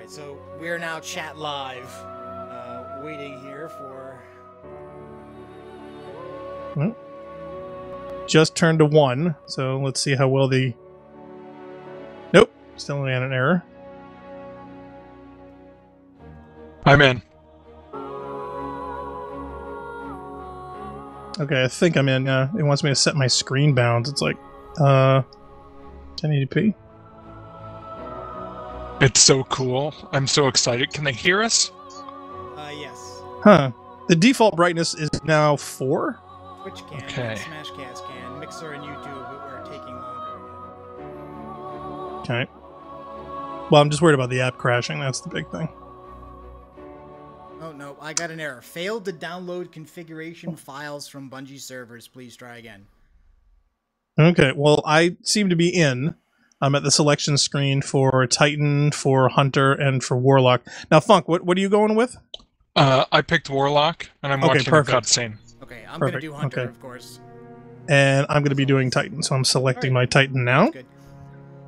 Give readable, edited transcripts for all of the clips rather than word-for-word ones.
Alright, so we are now chat live. Waiting here for... Well, just turned to 1, so let's see how well the... Nope, still only had an error. I'm in. Okay, I think I'm in. It wants me to set my screen bounds. It's like, 1080p. It's so cool. I'm so excited. Can they hear us? Yes. Huh. The default brightness is now 4? Twitch can, Okay. Smashcast can, Mixer and YouTube are taking longer. Okay. Well, I'm just worried about the app crashing. That's the big thing. Oh no, I got an error. Failed to download configuration files from Bungie servers. Please try again. Okay, well, I seem to be in. I'm at the selection screen for Titan, for Hunter, and for Warlock. Now, Funk, what are you going with? I picked Warlock, and I'm watching perfect. a cutscene. Okay, I'm going to Perfect, do Hunter, okay. of course. And I'm going to be doing Titan, so I'm selecting my Titan now. That's good.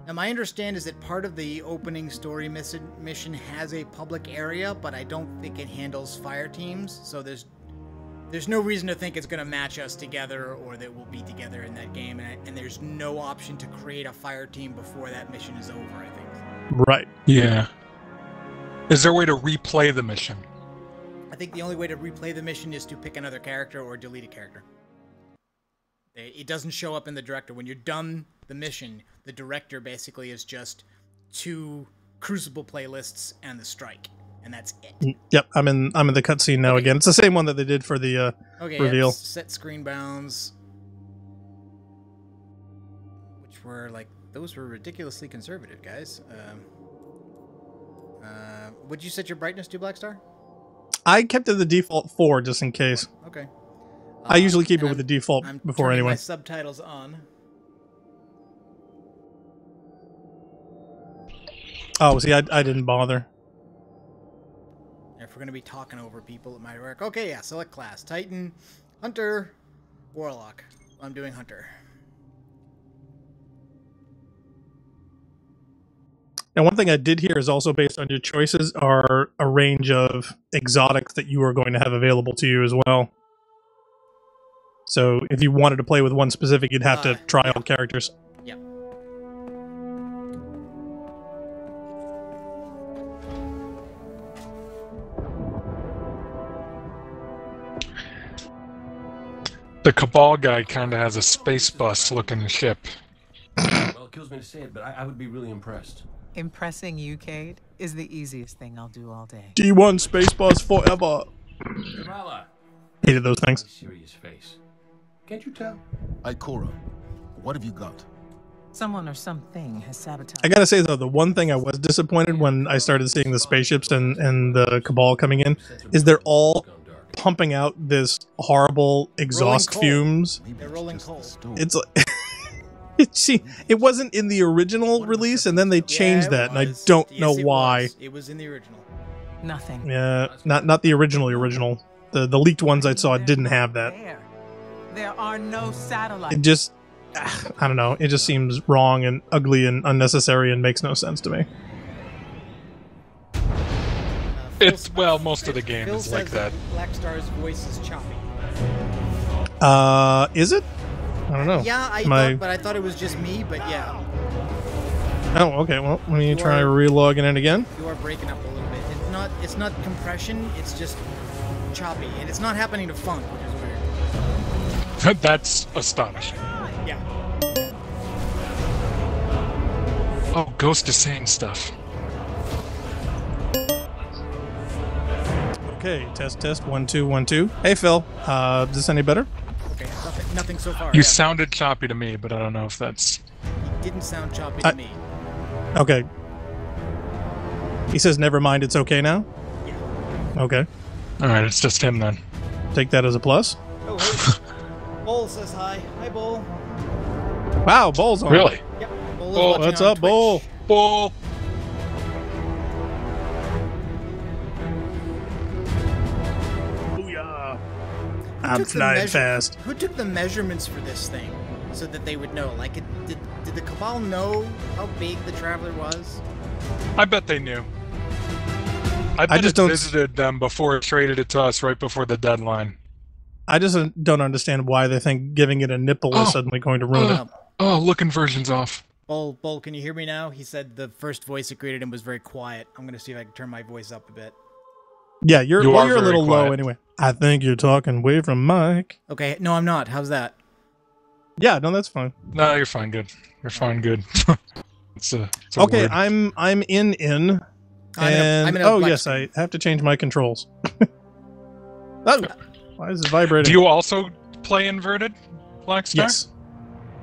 Now, my understanding is that part of the opening story mission has a public area, but I don't think it handles fire teams, so there's no reason to think it's going to match us together or that we'll be together in that game, and there's no option to create a fire team before that mission is over, I think. Right. Yeah. Is there a way to replay the mission? I think the only way to replay the mission is to pick another character or delete a character. It doesn't show up in the director. When you're done the mission, the director basically is just 2 Crucible playlists and the strike, and that's it. Yep, I'm in the cutscene now again. It's the same one that they did for the reveal. Yeah, set screen bounds, which were like those were ridiculously conservative, guys. Would you set your brightness to, Blackstar? I kept it the default 4 just in case. Okay. I usually keep it with the default I'm before turning anyway. my subtitles on. Oh, see, I didn't bother. If we're going to be talking over people, it might work. Okay, yeah, select class. Titan, Hunter, Warlock. I'm doing Hunter. And one thing I did hear is also based on your choices are a range of exotics that you are going to have available to you as well. So if you wanted to play with one specific, you'd have to try all characters. Yep. The Cabal guy kind of has a space bus looking ship. Well, it kills me to say it, but I would be really impressed. Impressing you, Cade, is the easiest thing I'll do all day. D1 Space Bus forever. Kamala. Hated those things. Serious face. Can't you tell? Ikora, what have you got? Someone or something has sabotaged. I gotta say though, the one thing I was disappointed when I started seeing the spaceships and the Cabal coming in is they're all pumping out this horrible exhaust coal. fumes. They're rolling coal. It's like it wasn't in the original release, and then they changed that, and I don't know why. It was in the original. Nothing. Yeah, not the original. The leaked ones I saw didn't have that. There are no satellites. It just, I don't know. It just seems wrong and ugly and unnecessary and makes no sense to me. It's, well, most of the game Phil is like says that. Blackstar's voice is choppy. Is it? I don't know. Yeah, but I thought it was just me, but yeah. Oh, okay. Well, let me try re-logging in again. You are breaking up a little bit. It's not compression, it's just choppy. And it's not happening to Funk, which is weird. That's astonishing. Yeah. Oh, Ghost is saying stuff. Okay, test 1 2 1 2. Hey Phil, is this any better? Okay, nothing so far. You yeah. sounded choppy to me, but I don't know if that's... It didn't sound choppy to me. Okay. He says never mind, it's okay now? Yeah. Okay. Alright, it's just him then. Take that as a plus. Oh, hey. Bull says hi. Hi, Bull. Wow, Bull's on. Really? Yep. Bull is Oh, watching what's on up, Twitch. Bull? Bull! Booyah. I'm flying fast. Who took the measurements for this thing so that they would know? Like, did the Cabal know how big the Traveler was? I bet they knew. I bet just it don't- visited them before it traded it to us right before the deadline. I just don't understand why they think giving it a nipple is Oh. suddenly going to ruin it. Oh, look, conversion's off. Bull, can you hear me now? He said the first voice it created him was very quiet. I'm gonna see if I can turn my voice up a bit. Yeah, you're You are a very little low quiet. anyway. I think you're talking way from Mike. Okay, no, I'm not. How's that? Yeah, no, that's fine. No, you're fine. Good. You're fine. Good. it's a Okay, word. I'm in, and I'm in a oh black yes, screen. I have to change my controls. Oh, why is it vibrating? Do you also play inverted, Blackstar? Yes.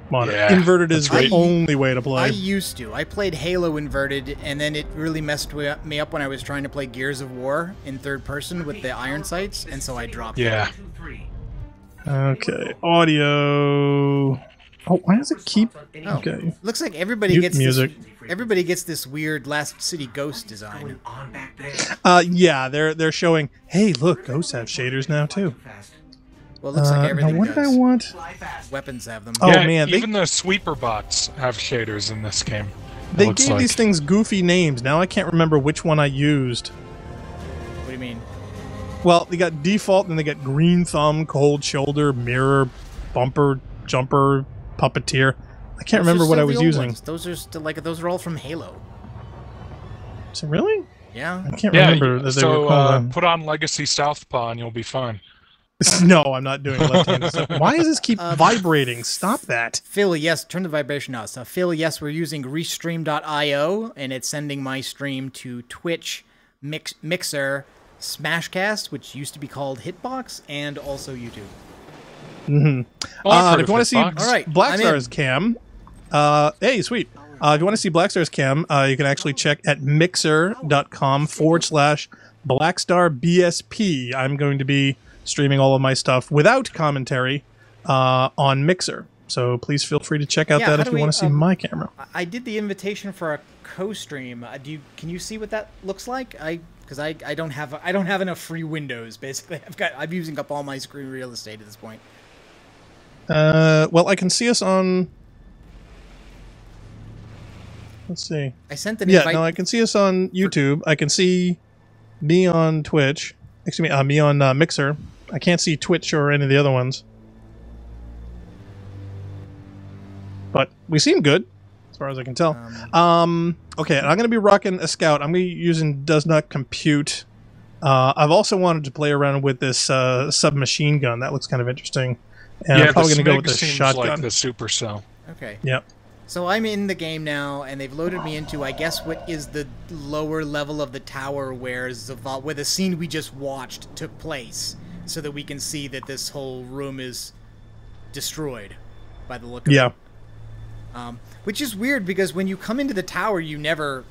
Come on, Yeah, inverted is that's the right. only way to I play. used to. I played Halo inverted, and then it really messed me up when I was trying to play Gears of War in third person with the iron sights, and so I dropped it. Yeah. Okay, audio. Oh, why does it keep? Oh. Okay. Looks like everybody Mute gets music. Everybody gets this weird Last City Ghost design. Yeah, they're showing. Hey, look, ghosts have shaders now too. Well, it looks like Now everything what did I does. want? Weapons have them. Oh, Yeah, man, they- even the sweeper bots have shaders in this game. it They looks gave like. these things goofy names. Now I can't remember which one I used. What do you mean? Well, they got default, and they got green thumb, cold shoulder, mirror, bumper, jumper, puppeteer. I can't Those are remember what still I was the old using. ones. Those are still those are all from Halo. So really? Yeah. I can't Yeah, remember that they so were called. put on Legacy Southpaw and you'll be fine. No, I'm not doing left-handed stuff. Why does this keep vibrating? Stop that. Phil, yes, turn the vibration off. So, Phil, yes, we're using Restream.io, and it's sending my stream to Twitch, Mixer, Smashcast, which used to be called Hitbox, and also YouTube. Oh, I've heard If of you want to see Hitbox. All right, Black I'm Star's in. cam, hey, sweet. If you want to see Black Star's cam, you can actually check at mixer.com/BlackStarBSP. I'm going to be streaming all of my stuff without commentary on Mixer. So please feel free to check out Yeah, that how if do you we, want to see my camera. I did the invitation for a co-stream. Can you see what that looks like? Because I don't have enough free windows. Basically, I'm using up all my screen real estate at this point. Well, I can see us on. Let's see. I sent an Yeah, invite. no, I can see us on YouTube. I can see me on Twitch. Excuse me, me on Mixer. I can't see Twitch or any of the other ones. But we seem good, as far as I can tell. Okay, and I'm going to be rocking a Scout. I'm going to be using Does Not Compute. I've also wanted to play around with this submachine gun. That looks kind of interesting. And Yeah, I'm probably the going to go with Smig the seems shotgun. like the Supercell. Okay. Yep. So I'm in the game now, and they've loaded me into, I guess, what is the lower level of the tower where the scene we just watched took place, so that we can see that this whole room is destroyed by the look of Yeah. it. Which is weird, because when you come into the tower, you never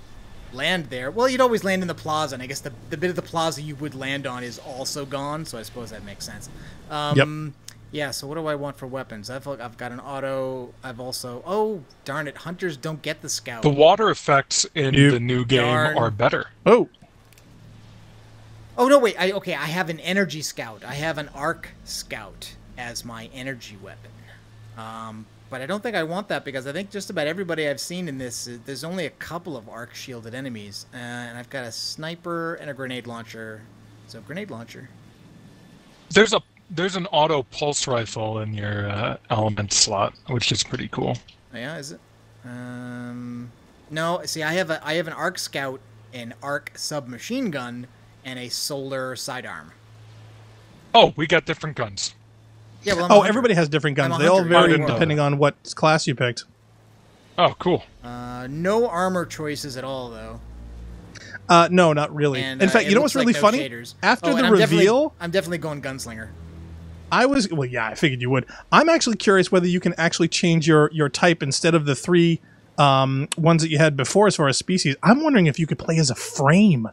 land there. Well, you'd always land in the plaza, and I guess the bit of the plaza you would land on is also gone, so I suppose that makes sense. Yep. Yeah, so what do I want for weapons? I've got an auto. I've also... Oh, darn it. Hunters don't get the scout. The water effects in You the new game darn. are better. Oh, Oh, no, wait. I have an energy scout. I have an arc scout as my energy weapon. But I don't think I want that, because I think just about everybody I've seen in this, there's only a couple of arc shielded enemies. And I've got a sniper and a grenade launcher. So, grenade launcher. There's an auto pulse rifle in your element slot, which is pretty cool. Oh, yeah, is it? No, see, I have an arc scout, an arc submachine gun, and a solar sidearm. Oh, we got different guns. Yeah, well, I'm a oh, hunter. everybody has different I'm guns. a They all hunter. I vary didn't know depending on what class you picked. Oh, cool. No armor choices at all, though. No, not really. And, In fact, it you know what's looks really like no funny? shaders. After Oh, the and reveal, I'm definitely going gunslinger. well, yeah, I figured you would. I'm actually curious whether you can actually change your type instead of the three ones that you had before as far as species. I'm wondering if you could play as a frame.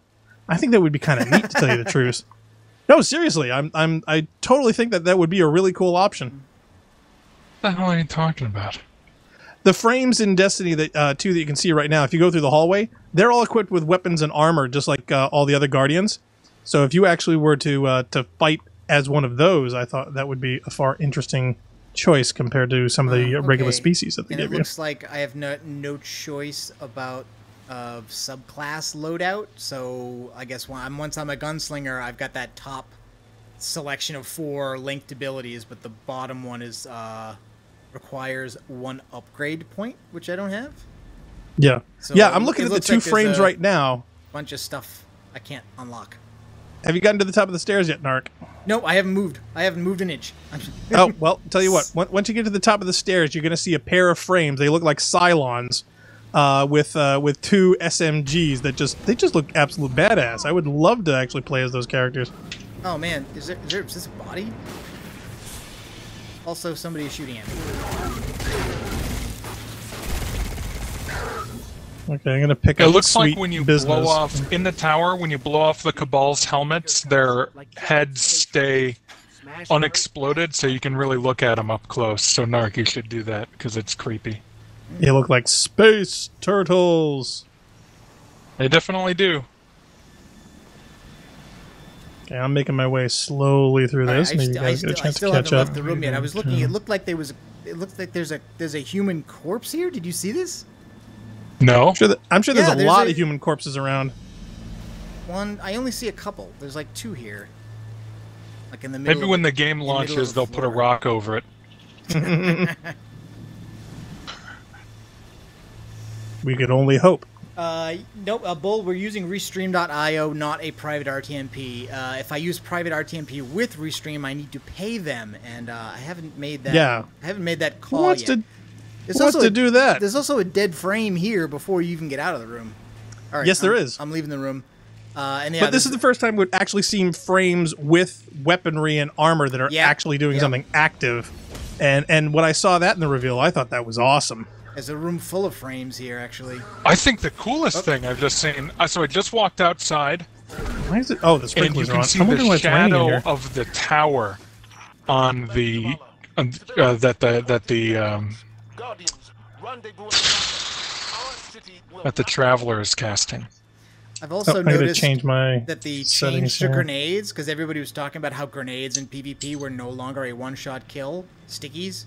I think that would be kind of neat, to tell you the truth. No, seriously, I totally think that would be a really cool option. What the hell are you talking about? The frames in Destiny 2 that you can see right now, if you go through the hallway, they're all equipped with weapons and armor, just like all the other Guardians. So if you actually were to fight as one of those, I thought that would be a far interesting choice compared to some of the regular Okay. species that they And it give you. looks like I have no choice about of subclass loadout. So I guess once I'm a gunslinger, I've got that top selection of 4 linked abilities, but the bottom one is requires 1 upgrade point, which I don't have. Yeah. So yeah, I'm looking at the looks 2 like there's frames a right now. Bunch of stuff I can't unlock. Have you gotten to the top of the stairs yet, Narc? No, I haven't moved. I haven't moved an inch. Oh, well, tell you what. Once you get to the top of the stairs, you're going to see a pair of frames. They look like Cylons with 2 SMGs that just look absolute badass. I would love to actually play as those characters. Oh man, is this a body? Also, somebody is shooting at me. Okay, I'm going to pick It up looks sweet like when you business. blow off in the tower, when you blow off the Cabal's helmets, their heads stay unexploded, so you can really look at them up close. So Narc, you should do that because it's creepy. They look like space turtles. They definitely do. Okay, I'm making my way slowly through this. Maybe you guys get a I chance still to catch haven't up. left the room yet. I was looking. It looked like there was. It looks like there's a human corpse here. Did you see this? No? I'm sure there's Yeah, a there's lot a- of human corpses around. One. I only see a couple. There's like 2 here. Like in the middle. Maybe when the game in middle of launches, the they'll put a floor. rock over it. We could only hope. Nope, Bull, we're using Restream.io, not a private RTMP. If I use private RTMP with Restream, I need to pay them, and I haven't made that. Yeah. I haven't made that Who call wants yet. to There's who wants also to do that? There's also a dead frame here before you even get out of the room. All right, Yes, there is. I'm leaving the room. And yeah, But this is the first time we've actually seen frames with weaponry and armor that are Yeah. actually doing Yep. something active. And when I saw that in the reveal, I thought that was awesome. There's a room full of frames here, actually. I think the coolest thing I've just seen. So I just walked outside, Why is it? Oh, the and sprinklers you are can on. see I'm wondering why the it's raining in shadow here. of the tower on the that the traveler is casting. I've also I gotta noticed change my that the settings change to here. grenades, because everybody was talking about how grenades in PvP were no longer a one-shot kill. Stickies.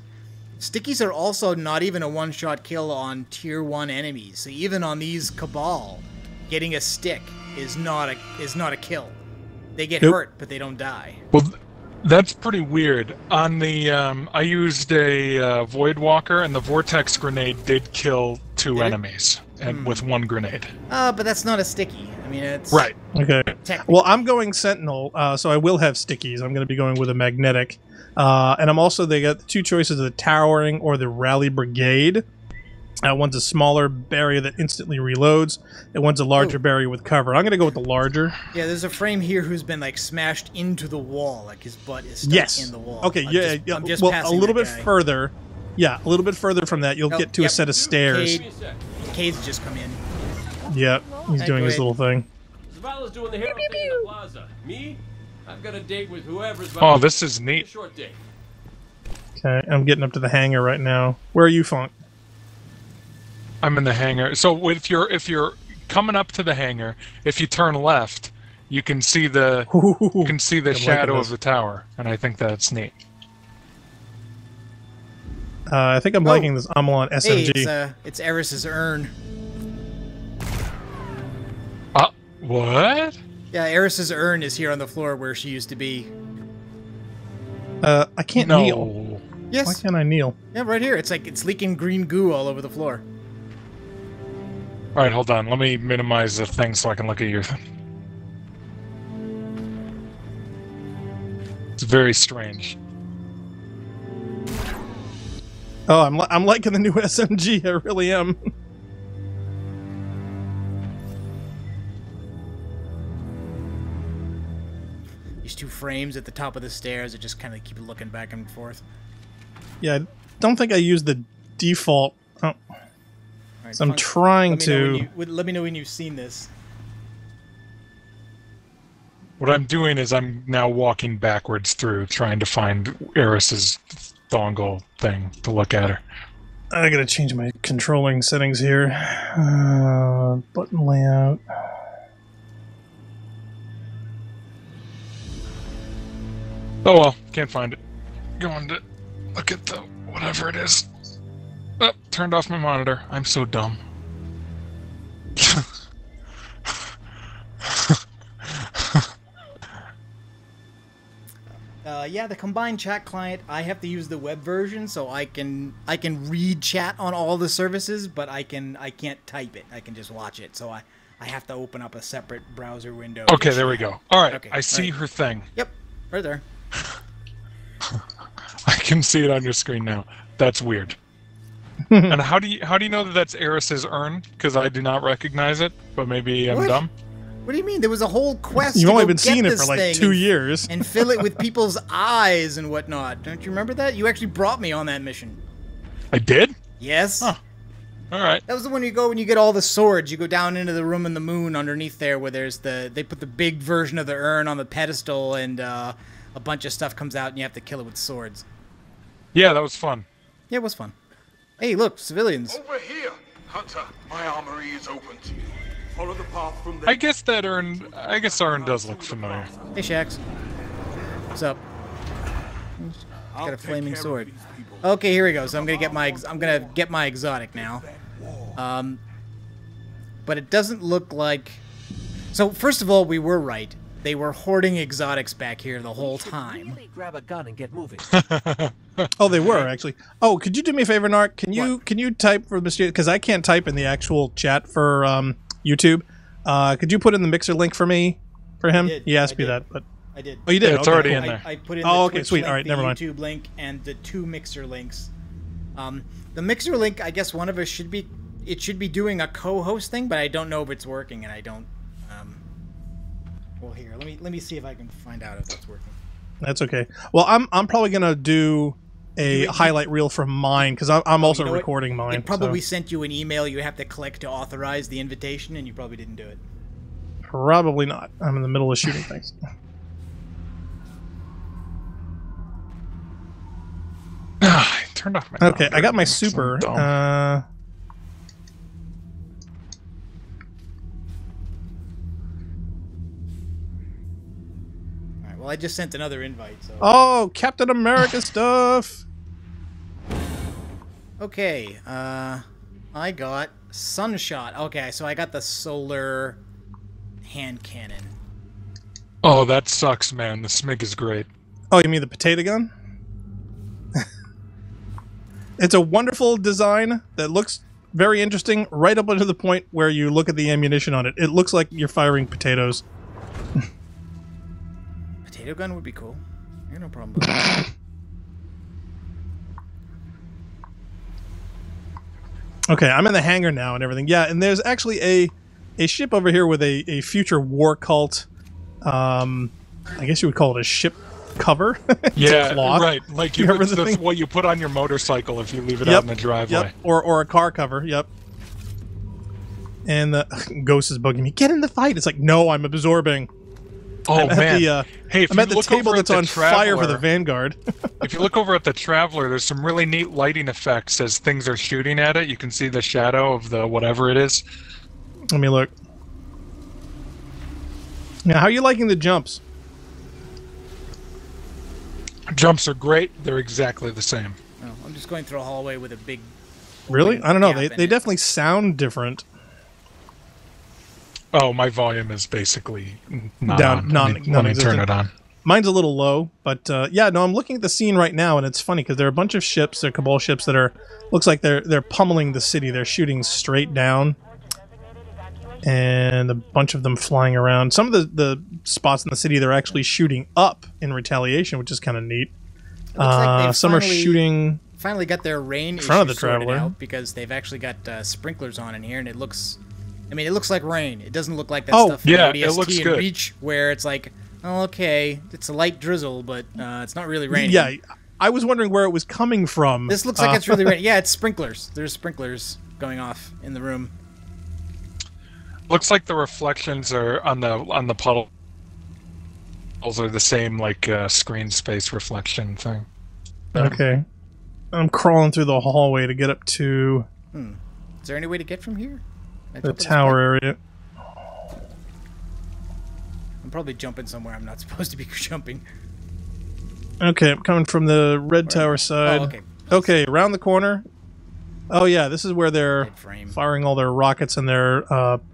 Stickies are also not even a one-shot kill on tier 1 enemies. So even on these Cabal, getting a stick is not a kill. They get Nope. hurt, but they don't die. Well, that's pretty weird. On the I used a Void Walker, and the Vortex grenade did kill 2 Did it? enemies, and with 1 grenade. But that's not a sticky. I mean, it's Right. Okay. technically. Well, I'm going Sentinel, so I will have stickies. I'm going to be going with a magnetic. And I'm also, they got 2 choices of the Towering or the Rally Brigade. One's a smaller barrier that instantly reloads, and one's a larger barrier with cover. I'm going to go with the larger. Yeah, there's a frame here who's been like smashed into the wall, like his butt is stuck Yes. in the wall. Okay, I'm just well, a passing little that bit guy. further. Yeah, a little bit further from that, you'll Oh, get to a yep. set of stairs. Cade's just come in. Yeah, he's Hey, doing go his ahead. little thing. Zavala's doing the hero thing in the plaza. Me? I've got a date with whoever's Oh, this is a neat. short date. Okay, I'm getting up to the hangar right now. Where are you, Funk? I'm in the hangar. So if you're coming up to the hangar, if you turn left, you can see the I'm shadow liking of the tower, and I think that's neat. I think I'm liking this Amalon Hey, SMG. it's Eris's urn. What? Yeah, Eris's urn is here on the floor where she used to be. I can't kneel. No. Yes. Why can't I kneel? Yeah, right here. It's like it's leaking green goo all over the floor. All right, hold on. Let me minimize the thing so I can look at your. It's very strange. Oh, I'm liking the new SMG. I really am. These 2 frames at the top of the stairs that just kind of keep looking back and forth. Yeah, I don't think I used the default. Oh, All right, so I'm Funk, trying let me know when to. let me know when you've seen this. What I'm doing is I'm now walking backwards through, trying to find Eris's dongle thing to look at her. I gotta change my controlling settings here. Button layout. Oh well, can't find it. Going to look at the whatever it is. Oh, turned off my monitor. I'm so dumb. Yeah, the combined chat client, I have to use the web version, so I can read chat on all the services, but I can't type it. I can just watch it. So I have to open up a separate browser window. Okay, there we go. All right, Okay, I see her thing. Yep, right there. I can see it on your screen now. That's weird. And how do you know that that's Eris's urn? Because I do not recognize it, but maybe I'm What? dumb. What do you mean? There was a whole quest. You've to only go been get seeing it this for like thing 2 and- years. and fill it with people's eyes and whatnot. Don't you remember that? You actually brought me on that mission. I did? Yes. Huh. All right. That was the one you go when you get all the swords. You go down into the room in the moon underneath there where there's they put the big version of the urn on the pedestal and a bunch of stuff comes out and you have to kill it with swords. Yeah, that was fun. Yeah, it was fun. Hey, look, civilians. Over here, Hunter. My armory is open to you. Follow the path from there. I guess that urn. I guess our urn does look familiar. Hey, Shax. What's up? I'll Got a take flaming care of sword. these people. Okay, here we go. So I'm gonna get my exotic now. But it doesn't look like. So first of all, we were right. They were hoarding exotics back here the whole time. Really grab a gun and get moving. Oh, they were actually. Oh, could you do me a favor, Narc? Can you type for Mr. Because I can't type in the actual chat for YouTube. Could you put in the Mixer link for me for him? did. He asked I me did. that, but I did. oh, you did. Yeah, it's Okay, already cool. in there. I put in Oh, the okay, Twitch sweet. link, All right, the never mind. YouTube link, and the 2 Mixer links. The Mixer link, I guess one of us should be doing a co-host thing, but I don't know if it's working, and I don't. Well, here, let me see if I can find out if that's working. That's okay. Well, I'm probably gonna do a highlight reel from mine because I'm also You know what? recording mine. It probably so. sent you an email you have to click to authorize the invitation, and you probably didn't do it. Probably not. I'm in the middle of shooting things. I turned off my. Okay, I got my That's super. dumb. All right. Well, I just sent another invite. So. Oh, Captain America stuff. Okay. I got Sunshot. Okay, so I got the solar hand cannon. Oh, that sucks, man. The Smig is great. Oh, you mean the potato gun? It's a wonderful design that looks very interesting right up until the point where you look at the ammunition on it. It looks like you're firing potatoes. Potato gun would be cool. Yeah, no problem with that. Okay, I'm in the hangar now and everything. Yeah, and there's actually a ship over here with a future war cult. I guess you would call it a ship cover. It's a Yeah, cloth. right. Like you Remember put the thing? what you put on your motorcycle if you leave it out in the driveway. Yep, or a car cover. Yep. And the ghost is bugging me. Get in the fight. It's like, no, I'm absorbing. Oh I'm at man! the, hey, if I'm you at the look table over that's at the on fire for the Traveler- Vanguard. If you look over at the Traveler, there's some really neat lighting effects as things are shooting at it. You can see the shadow of the whatever it is. Let me look. Now, how are you liking the jumps? Jumps are great. They're exactly the same. No, I'm just going through a hallway with a big. Really? open I don't know. gap They in they it. definitely sound different. Oh, my volume is basically not Down- on. non- let me turn non-existent. it on. Mine's a little low, but yeah, no, I'm looking at the scene right now, and it's funny because there are a bunch of ships, they're Cabal ships that are looks like they're pummeling the city. They're shooting straight down, and a bunch of them flying around. Some of the spots in the city they're actually shooting up in retaliation, which is kind of neat. Looks like they've Some are finally- shooting. Finally got their rain front of issue the sorted Traveler. out because they've actually got sprinklers on in here, and it looks. I mean, it looks like rain. It doesn't look like that Oh, stuff in yeah, it ODST looks and good. Reach, where it's like, oh, okay, it's a light drizzle, but it's not really raining. Yeah, I was wondering where it was coming from. This looks like it's really raining. Yeah, it's sprinklers. There's sprinklers going off in the room. Looks like the reflections are on the puddles are the same like screen space reflection thing. Okay, I'm crawling through the hallway to get up to Is there any way to get from here? Can I the jump in this tower area. pipe? I'm probably jumping somewhere I'm not supposed to be jumping. Okay, I'm coming from the red tower side. Oh, okay. Okay, around the corner. Oh yeah, this is where they're Dead frame. firing all their rockets and their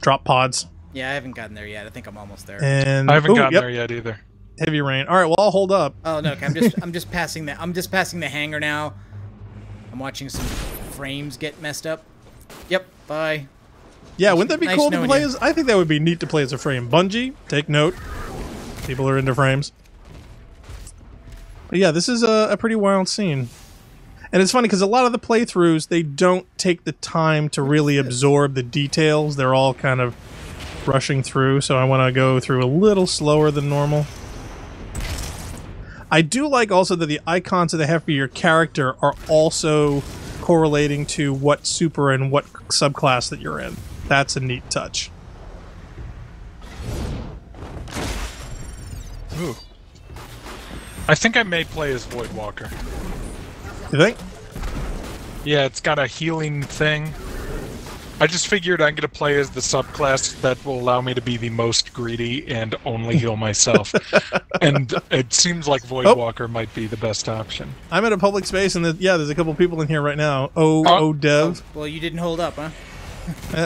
drop pods. Yeah, I haven't gotten there yet. I think I'm almost there. And I haven't ooh, gotten yep, there yet either. heavy rain. All right, well I'll hold up. Oh no, okay, I'm just passing the hangar now. I'm watching some frames get messed up. Yep, bye. Yeah, wouldn't that be Nice cool to knowing play you. as? I think that would be neat to play as a frame. Bungie, take note. People are into frames. But yeah, this is a pretty wild scene. And it's funny because a lot of the playthroughs, they don't take the time to really absorb the details. They're all kind of rushing through, so I want to go through a little slower than normal. I do like also that the icons that they have for your character are also correlating to what super and what subclass that you're in. That's a neat touch. Ooh. I think I may play as Voidwalker. You think? Yeah, it's got a healing thing. I just figured I'm going to play as the subclass that will allow me to be the most greedy and only heal myself. And it seems like Voidwalker might be the best option. I'm at a public space, and yeah, there's a couple people in here right now. Oh, Dev. Well, you didn't hold up, huh?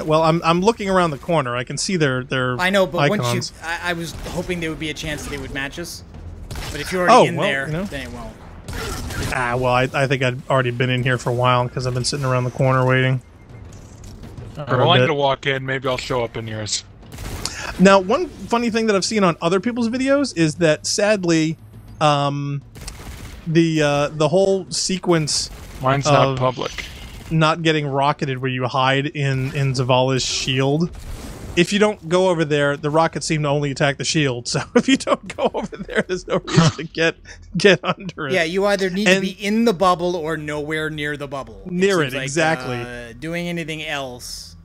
Well, I'm looking around the corner. I can see their I know, but icons. once you, I was hoping there would be a chance that they would match us. But if you're already in well, there, you know. then it won't. Well, I think I'd already been in here for a while because I've been sitting around the corner waiting. Well, a I'm bit. going to walk in. Maybe I'll show up in yours. Now, one funny thing that I've seen on other people's videos is that sadly, the whole sequence Mine's not of public. not getting rocketed where you hide in Zavala's shield. If you don't go over there, the rockets seem to only attack the shield. So if you don't go over there, there's no reason to get under it. Yeah, you either need to And- be in the bubble or nowhere near the bubble. Near seems it, like, exactly. Doing anything else.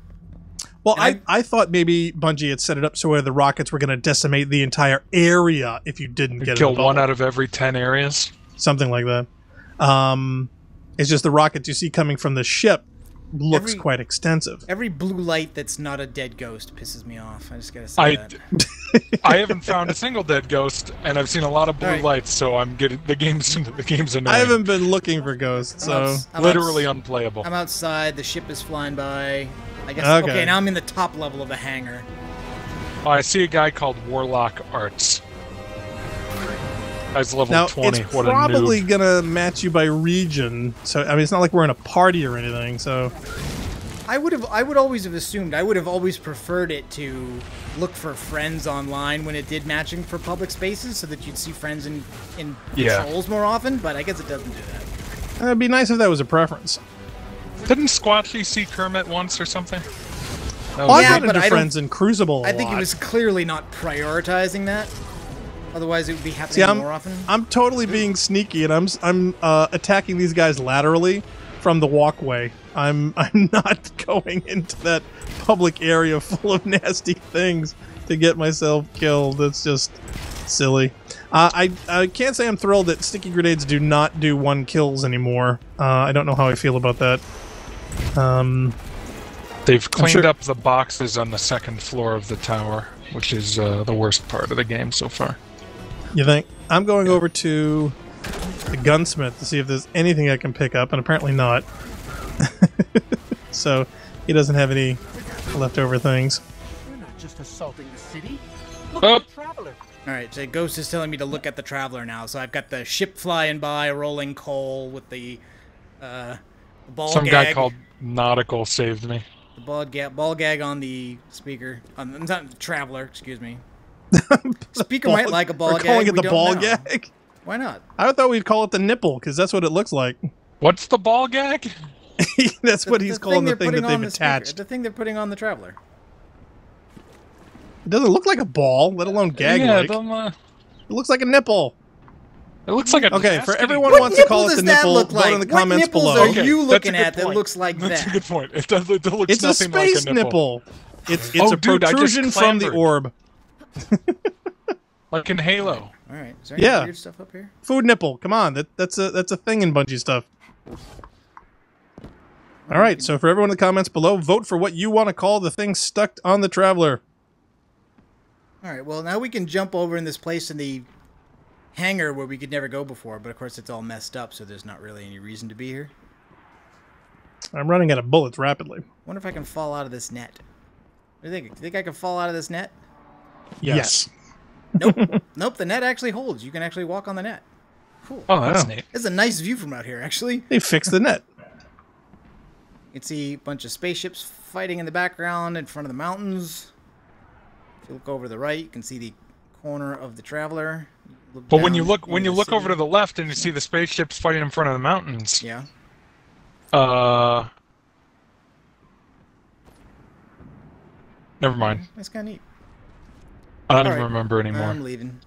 Well, And I thought maybe Bungie had set it up so where the rockets were going to decimate the entire area if you didn't get Kill in the one bubble. out of every 10 areas. Something like that. It's just the rockets you see coming from the ship looks Every- quite extensive. Every blue light that's not a dead ghost pisses me off. I just gotta say I, that. I haven't found a single dead ghost, and I've seen a lot of blue Alright. lights, so I'm getting the game's annoying. I haven't been looking for ghosts, so I'm Literally outs- unplayable. I'm outside. The ship is flying by. I guess. Okay. Okay, now I'm in the top level of the hangar. Oh, I see a guy called Warlock Arts. Guy's level now 20. it's What probably a noob. gonna match you by region. So I mean, it's not like we're in a party or anything. So I would always have assumed. I would have always preferred it to look for friends online when it did matching for public spaces, so that you'd see friends in Yeah. patrols more often. But I guess it doesn't do that. it'd be nice if that was a preference. Didn't Squatchy see Kermit once or something? That Well, was Yeah, I've but run I into don't- friends in Crucible. I think it was clearly not prioritizing that. Otherwise, it would be happening See, more often. I'm totally being sneaky, and I'm attacking these guys laterally from the walkway. I'm not going into that public area full of nasty things to get myself killed. It's just silly. I can't say I'm thrilled that sticky grenades do not do 1 kills anymore. I don't know how I feel about that. They've cleaned sure- up the boxes on the second floor of the tower, which is the worst part of the game so far. You think? I'm going over to the gunsmith to see if there's anything I can pick up, and apparently not. So he doesn't have any leftover things. We're not just assaulting the city. Oh. Look at the traveler. All right, so Ghost is telling me to look at the Traveler now. So I've got the ship flying by, rolling coal with the ball Some gag. guy called Nautical saved me. The ball gag on the speaker. Not the Traveler, excuse me. Speaker might like a ball We're gag. calling it we the don't ball know. gag? Why not? I thought we'd call it the nipple, because that's what it looks like. What's the ball gag? That's what he's calling the they're thing that putting on they've the speaker- attached. The thing they're putting on the Traveler. It doesn't look like a ball, let alone gag Yeah, like. it It looks like a nipple. looks like a Okay, for chastity everyone belt. who wants to call it does the that nipple, look vote like? in the What comments nipples below. are Okay, you that's a looking good at that point. looks like That's that? a good point. It looks It's a nothing space like a nipple. It's Oh, a dude, I just protrusion from the clambered. orb. Like in Halo. All right, is there any Yeah. weird stuff up here? Food nipple. Come on, that's a thing in Bungie stuff. All right, so for everyone in the comments below, vote for what you want to call the thing stuck on the Traveler. All right, well, now we can jump over in this place in the hangar where we could never go before, but of course it's all messed up, so there's not really any reason to be here. I'm running out of bullets rapidly. Wonder if I can fall out of this net. What do you think? Do you think I can fall out of this net? Yes. Nope. Nope, the net actually holds. You can actually walk on the net. Cool. Oh, that's Oh. neat. It's a nice view from out here, actually. They fixed the net. You can see a bunch of spaceships fighting in the background in front of the mountains. If you look over to the right, you can see the corner of the Traveler. But when you down look into the over city. to the left and you see the spaceships fighting in front of the mountains, Yeah. never mind. That's kind of neat. I don't All even right. remember anymore. I'm leaving.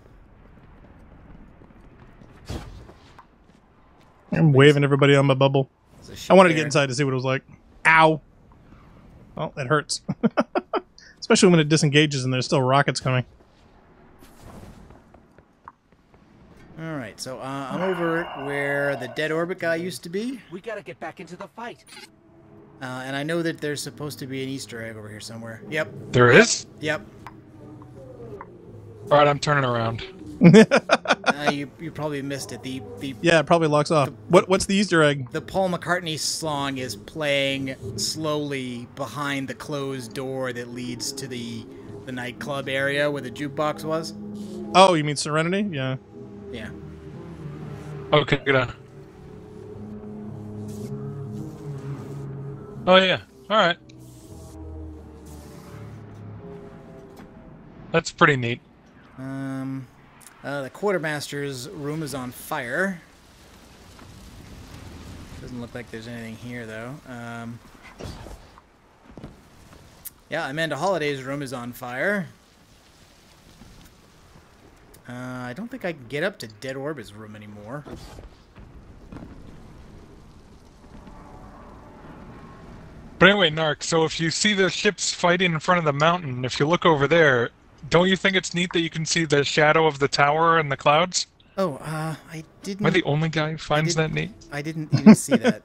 I'm waving everybody on my bubble. There's a ship I wanted to there. get inside to see what it was like. Ow. Oh, it hurts. Especially when it disengages and there's still rockets coming. All right, so I'm over where the dead orbit guy used to be, We gotta get back into the fight. and I know that there's supposed to be an Easter egg over here somewhere. Yep, There is? yep. Alright, I'm turning around. You probably missed it. The Yeah, it probably locks off. What's the Easter egg? the Paul McCartney song is playing slowly behind the closed door that leads to the nightclub area where the jukebox was. Oh, you mean Serenity? Yeah. Yeah. Okay, good. Oh, yeah. Alright. That's pretty neat. The quartermaster's room is on fire. Doesn't look like there's anything here, though. Yeah, Amanda Holliday's room is on fire. I don't think I can get up to Dead Orbit's room anymore. But anyway, Narc, so if you see the ships fighting in front of the mountain, if you look over there, don't you think it's neat that you can see the shadow of the tower in the clouds? Oh, I didn't. Am I the only guy who finds that neat? I didn't even see that.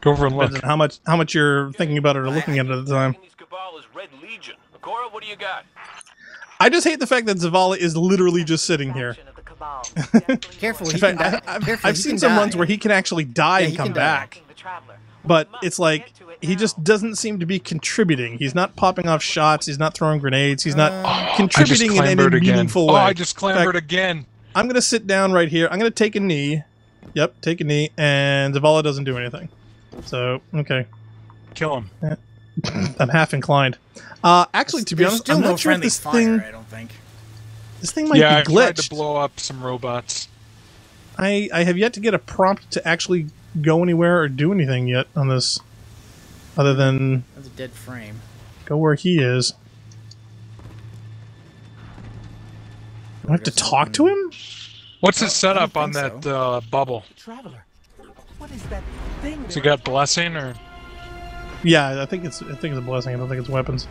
Go over and look. Depends on how much you're thinking about it or looking at it at the time. These Cabal is Red Legion. Cora, what do you got? I just hate the fact that Zavala is literally just sitting here. Careful, In he fact, can die. I've Careful, he seen can some die. runs where he can actually die Yeah, and he come can die. back. But it's like, he just doesn't seem to be contributing. He's not popping off shots. He's not throwing grenades. He's not contributing in any clambered again. meaningful Oh, way. I just clambered In fact, again. I'm going to sit down right here. I'm going to take a knee. Yep, take a knee. And Zavala doesn't do anything. So, okay. Kill him. I'm half inclined. Actually, to be There's honest, still I'm no not sure if friendly this fire, thing... I don't think. This thing might Yeah, I be tried to glitched. blow up some robots. I have yet to get a prompt to actually go anywhere or do anything yet on this, other than That's a dead frame. go where he is. Do I have to talk to him? What's his setup don't on think that bubble? Traveler, what is that thing? So you got blessing or? Yeah, I think it's a blessing. I don't think it's weapons.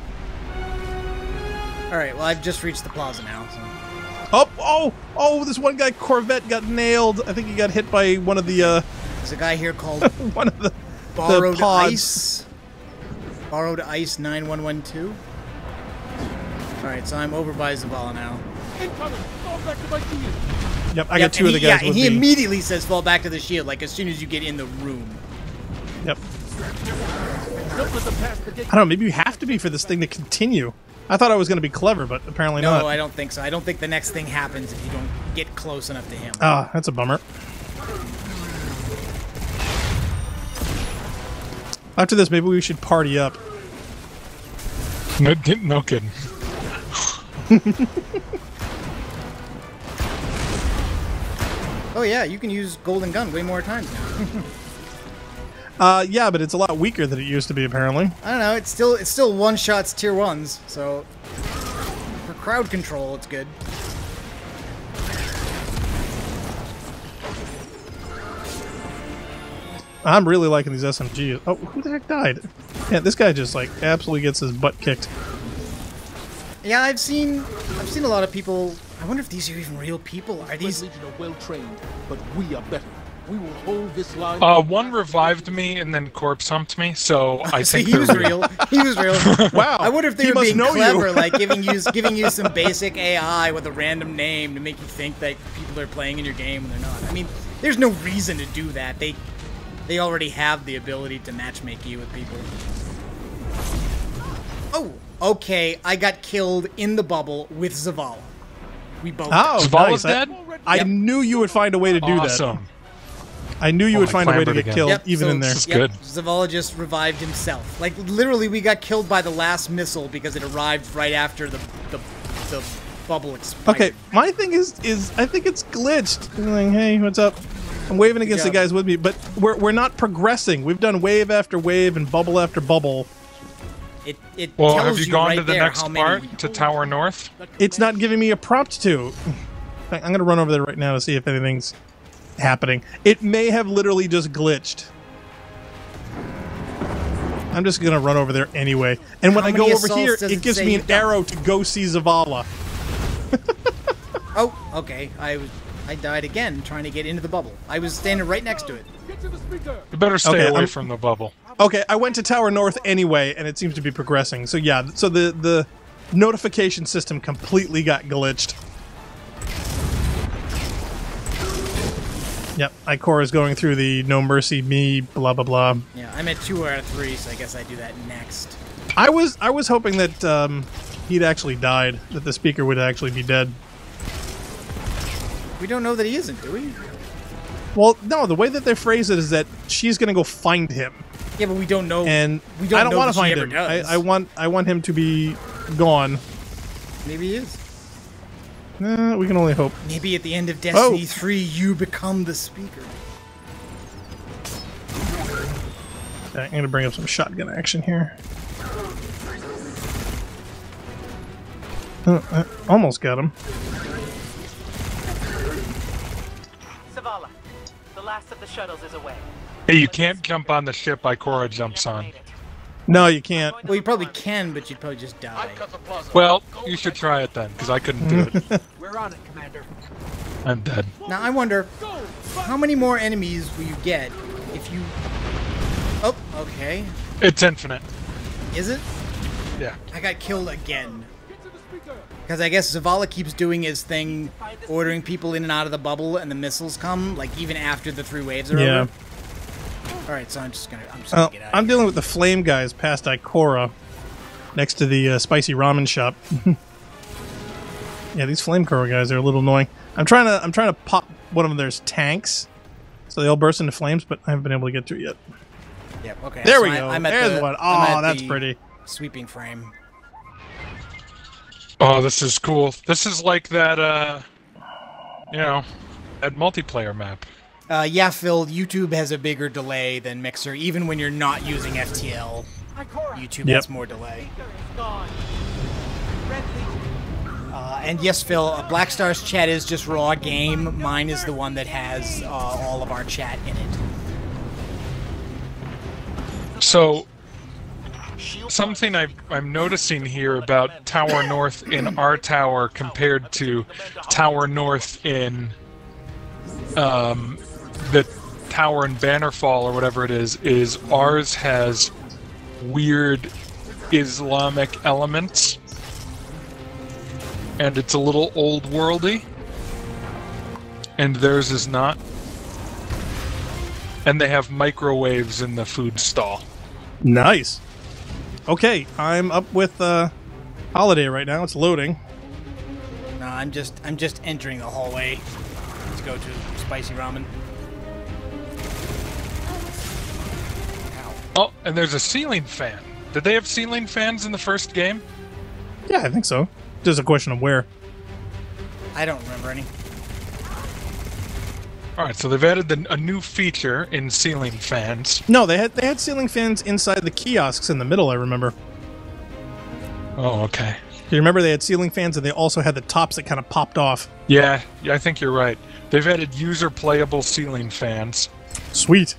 All right, well, I've just reached the plaza now. So. Oh! This one guy Corvette got nailed. I think he got hit by one of the There's a guy here called one of the Borrowed pods. Ice. Borrowed Ice 9112. All right, so I'm over by Zavala now. Incoming! Fall back to my shield! Yep, I got two and of the he, guys yeah, with and he me. immediately says fall back to the shield, like as soon as you get in the room. Yep. Don't let them pass the gate. I don't know. Maybe you have to be for this thing to continue. I thought I was going to be clever, but apparently No, not. I don't think so. I don't think the next thing happens if you don't get close enough to him. Ah, that's a bummer. After this, maybe we should party up. No kidding. Oh yeah, you can use Golden Gun way more times now. Yeah, but it's a lot weaker than it used to be, apparently. I don't know. It's still one shots tier 1s, so for crowd control, it's good. I'm really liking these SMGs. Oh, who the heck died? Yeah, this guy just, like, absolutely gets his butt kicked. Yeah, I've seen a lot of people. I wonder if these are even real people. Are Red these? Legion are well trained, but we are better. We will hold this line. One revived me and then corpse humped me, so I See, think he was real. He was real. Wow. I wonder if they he were must being know clever, you. like giving you some basic AI with a random name to make you think that people are playing in your game when they're not. I mean, there's no reason to do that. They already have the ability to matchmake you with people. Oh, okay. I got killed in the bubble with Zavala. We both. Oh, Zavala's nice. dead? I knew you would find a way to do that. Awesome. I knew you would I find a way to clambered get again. killed, Yep, even so- in there. This is good. Zavala just revived himself. Like, literally, we got killed by the last missile because it arrived right after the bubble expired. Okay, my thing is I think it's glitched. I'm like, hey, what's up? I'm waving against the job. guys with me, but we're not progressing. We've done wave after wave and bubble after bubble. It Well, tells have you gone right to the there next how many- part, to Tower North? It's not giving me a prompt to. I'm going to run over there right now to see if anything's happening. It may have literally just glitched. I'm just going to run over there anyway. And when How I go many over assaults here, does it it gives say me an you've done? arrow to go see Zavala. Oh, okay. I died again trying to get into the bubble. I was standing right next to it. You better stay Okay, away I'm- from the bubble. Okay, I went to Tower North anyway, and it seems to be progressing. So yeah, so the notification system completely got glitched. Yep, Ikora's going through the No Mercy Me, blah blah blah. Yeah, I'm at 2 out of 3, so I guess I do that next. I was hoping that he'd actually died, that the speaker would actually be dead. We don't know that he isn't, do we? Well, no, the way that they phrase it is that she's gonna go find him, Yeah, but we don't know. and we don't I don't know want that to she find ever him. does. I want him to be gone. Maybe he is. We can only hope. Maybe at the end of Destiny Oh. 3, you become the speaker. Okay, I'm gonna bring up some shotgun action here. Almost got him. Zavala, the last of the shuttles is away. Hey, you can't jump on the ship Ikora jumps Never on. made it. No, you can't. Well, you probably can, but you'd probably just die. Cut the plaza. Well, you should try it then, because I couldn't do it. We're on it, Commander. I'm dead. Now, I wonder, how many more enemies will you get if you... Oh, okay. It's infinite. Is it? Yeah. I got killed again. Because I guess Zavala keeps doing his thing, ordering people in and out of the bubble, and the missiles come, like, even after the 3 waves are Yeah. over. Alright, so I'm just gonna get out of I'm here. dealing with the flame guys past Ikora, next to the spicy ramen shop. Yeah, these flamethrower guys are a little annoying. I'm trying to pop one of their tanks, so they all burst into flames, but I haven't been able to get to it yet. Yep, okay. There so we go. I'm at There's the, one. I'm Oh, at that's the pretty. Sweeping frame. Oh, this is cool. This is like that, you know, that multiplayer map. Yeah, Phil, YouTube has a bigger delay than Mixer. Even when you're not using FTL, YouTube Yep. has more delay. And yes, Phil, Black Star's chat is just raw game. Mine is the one that has all of our chat in it. So, something I'm noticing here about Tower North in our tower compared to Tower North in the tower in Bannerfall or whatever it is ours has weird Islamic elements. And it's a little old worldy. And theirs is not. And they have microwaves in the food stall. Nice. Okay, I'm up with Holiday right now. It's loading. No, I'm just entering the hallway to go to Spicy Ramen. Oh, and there's a ceiling fan. Did they have ceiling fans in the first game? Yeah, I think so. Just a question of where. I don't remember any. Alright, so they've added a new feature in ceiling fans. No, they had ceiling fans inside the kiosks in the middle. I remember. Oh, okay. You remember they had ceiling fans, and they also had the tops that kind of popped off. Yeah, I think you're right. They've added user-playable ceiling fans. Sweet.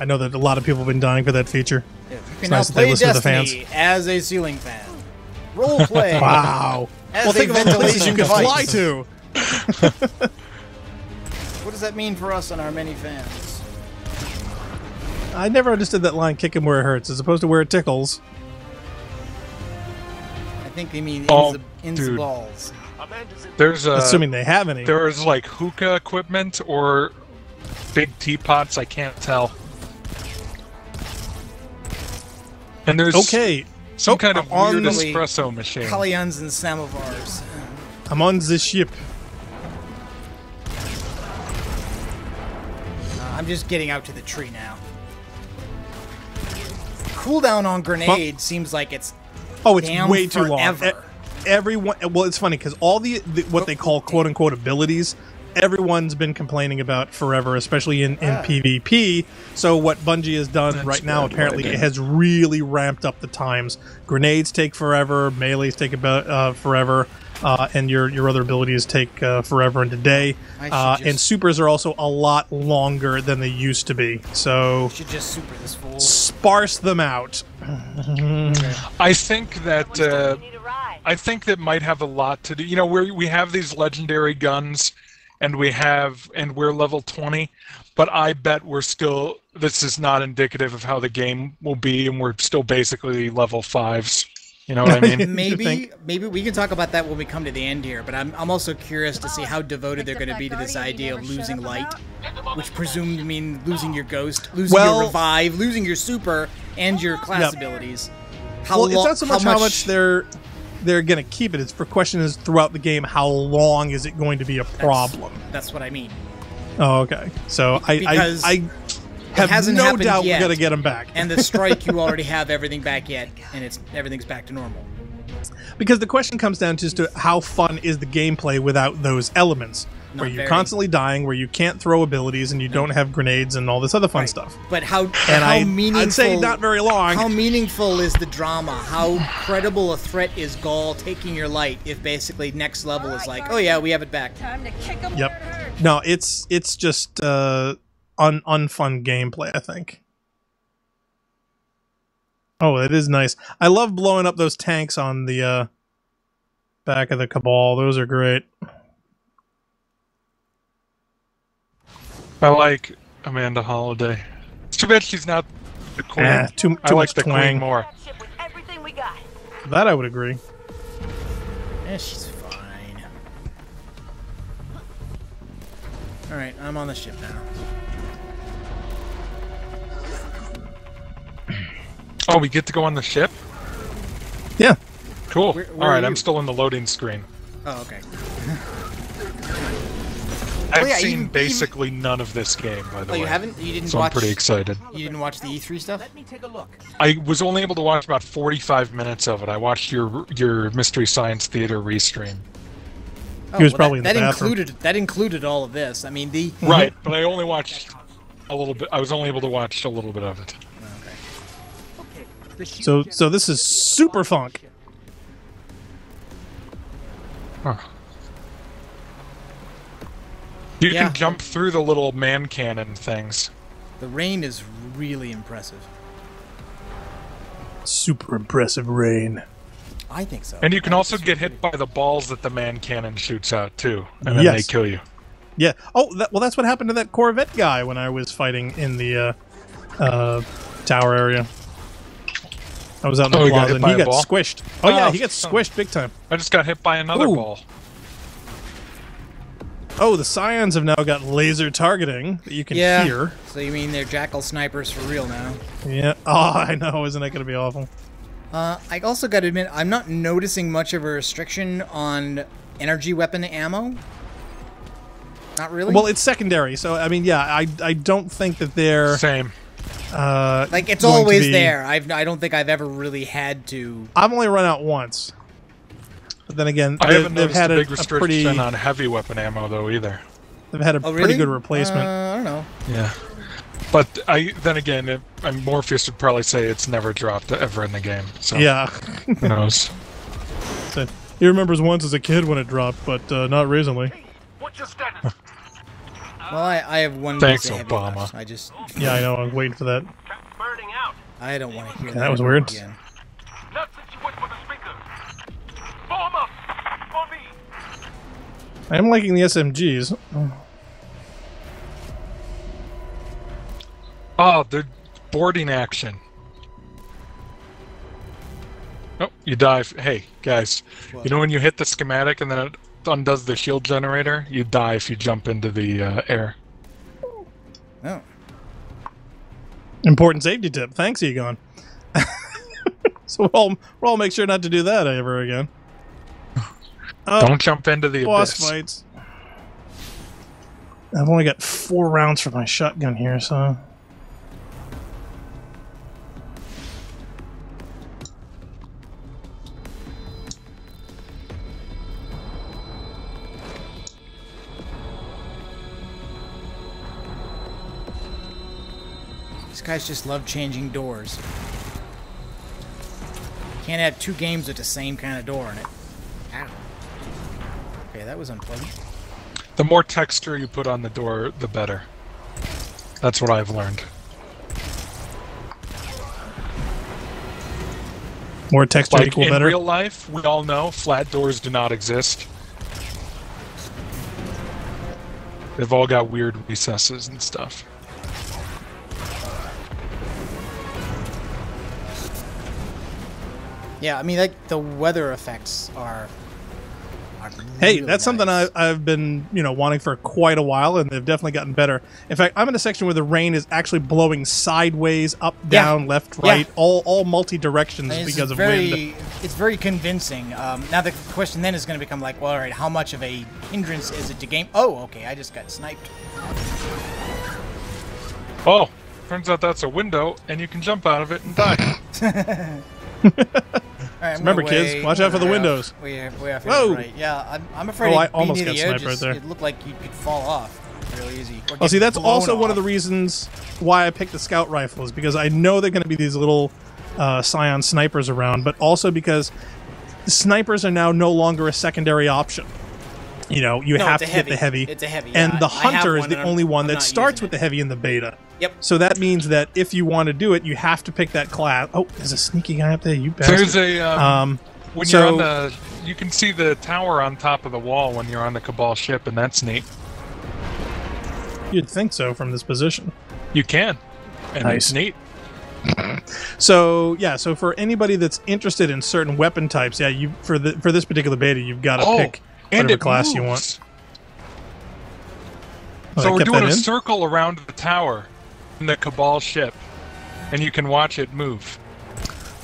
I know that a lot of people have been dying for that feature. You It's can nice now that they play listen to the fans. Destiny as a ceiling fan. Role play. Wow. As Well, a think of all the places you ventilation can fly device. to. What does that mean for us and our many fans? I never understood that line, kick him where it hurts, as opposed to where it tickles. I think they mean Oh, ins the dude. balls. There's Assuming they have any. there's like hookah equipment, or big teapots. I can't tell. And there's some kind of weird espresso machine. Kalyans and samovars. I'm on the ship. I'm just getting out to the tree now. Cooldown on grenade seems like it's way too long. forever. Everyone, well, it's funny because all the what they call quote unquote abilities, everyone's been complaining about forever, especially in PvP. So what Bungie has done right now, apparently, it has really ramped up the times. Grenades take forever, melees take about forever, and your other abilities take forever and a day. And supers are also a lot longer than they used to be. So you should just super this fool. Sparse them out. I think that might have a lot to do. You know, we have these legendary guns, and we're level 20, but I bet this is not indicative of how the game will be, and we're still basically level 5s. You know what I mean? Maybe we can talk about that when we come to the end here, but I'm also curious to see how devoted they're going to be to this idea of losing light, which presumed to mean losing your ghost, losing your revive, losing your super, and your class abilities. It's not so much how much they're going to keep it. It's the question is throughout the game, how long is it going to be a problem? That's what I mean. Oh, okay. So I have no doubt we're going to get them back. And the strike, you already have everything back yet, and everything's back to normal. Because the question comes down to how fun is the gameplay without those elements, where you're constantly dying, where you can't throw abilities, and you don't have grenades and all this other fun stuff. But how meaningful? I'd say not very long. How meaningful is the drama? How credible a threat is Gaul taking your light if basically next level is like, oh yeah, we have it back. Time to kick 'em. Yep. No, it's just unfun gameplay, I think. Oh, it is nice. I love blowing up those tanks on the back of the Cabal. Those are great. I like Amanda Holiday. It's too bad she's not the queen. I like the queen more. That I would agree. Yeah, she's fine. Alright, I'm on the ship now. Oh, we get to go on the ship? Yeah. Cool. Where Alright, are I'm you? still in the loading screen. Oh, okay. I've seen basically none of this game, by the way. Oh, you haven't? You didn't so watch... I'm pretty excited. You didn't watch the E3 stuff? Let me take a look. I was only able to watch about 45 minutes of it. I watched your Mystery Science Theater restream. Oh, He was probably in the bathroom. That included all of this. I mean, the... Right, but I only watched a little bit. I was only able to watch a little bit of it. So this is super funk. Huh. You can jump through the little man cannon things. The rain is really impressive. Super impressive rain. I think so. And you can also get hit by the balls that the man cannon shoots out too, and then they kill you. Yeah. Oh, well, that's what happened to that Corvette guy when I was fighting in the tower area. I was out in the plaza and he got squished. Oh yeah, he got squished big time. I just got hit by another ball. Oh, the Scions have now got laser targeting that you can hear. So you mean they're jackal snipers for real now? Yeah. Oh, I know. Isn't that going to be awful? I also got to admit, I'm not noticing much of a restriction on energy weapon ammo. Not really? Well, it's secondary, so, I mean, yeah, I don't think that they're... Same. Like, it's always there. I don't think I've ever really had to... I've only run out once. But then again, I haven't they've had a big a pretty... on heavy weapon ammo, though, either. They've had a pretty good replacement. I don't know. Yeah. But then again, Morpheus would probably say it's never dropped ever in the game. So yeah. Who knows? So, he remembers once as a kid when it dropped, but not recently. What's your status? Well, I have one. Thanks, piece of Obama. left. I just. Yeah, I know. I'm waiting for that. Burning out. I don't want to hear That was weird. again. Not since you went for the speakers. Form up. For me. I am liking the SMGs. Oh, the boarding action. Oh, you die. Hey, guys. What? You know when you hit the schematic and then it undoes the shield generator? You die if you jump into the air. Oh. Important safety tip. Thanks, Egon. So we'll all make sure not to do that ever again. Don't jump into the boss abyss. fights. I've only got 4 rounds for my shotgun here, so... These guys just love changing doors. Can't have 2 games with the same kind of door in it. Ow. Okay, that was unpleasant. The more texture you put on the door, the better. That's what I've learned. More texture Like equal in better? real life, we all know flat doors do not exist. They've all got weird recesses and stuff. Yeah, I mean, like, the weather effects are Hey, really that's something nice. I've been, wanting for quite a while, and they've definitely gotten better. In fact, I'm in a section where the rain is actually blowing sideways, up, down, left, Yeah. right, all multi-directions It's because of very, wind. It's very convincing. Now the question then is going to become like, well, all right, how much of a hindrance is it to game? Oh, okay, I just got sniped. Oh, turns out that's a window, and you can jump out of it and die. All right, Remember, kids, watch out for the windows. Way off here, Whoa! right. Yeah, I'm afraid Oh, I being almost near got the sniped edges, right there. it looked like you could fall off really easy. Or Oh, get see, that's blown also one of the off. reasons why I picked the scout rifles, because I know they're going to be these little Scion snipers around, but also because snipers are now no longer a secondary option. You have it's to a get the heavy. It's a heavy, And yeah. the I have hunter is one the and only one I'm that not starts using with the it. heavy in the beta. Yep. So that means that if you want to do it, you have to pick that class. Oh, there's a sneaky guy up there, you bastard. There's a when so- you're on the, you can see the tower on top of the wall when you're on the Cabal ship, and that's neat. You'd think so from this position. You can, and Nice. it's neat. So so for anybody that's interested in certain weapon types, you for this particular beta, you've got to pick and whatever it class you moves. want. Oh, So I we're kept doing that a in? circle around the tower in the Cabal ship, and you can watch it move.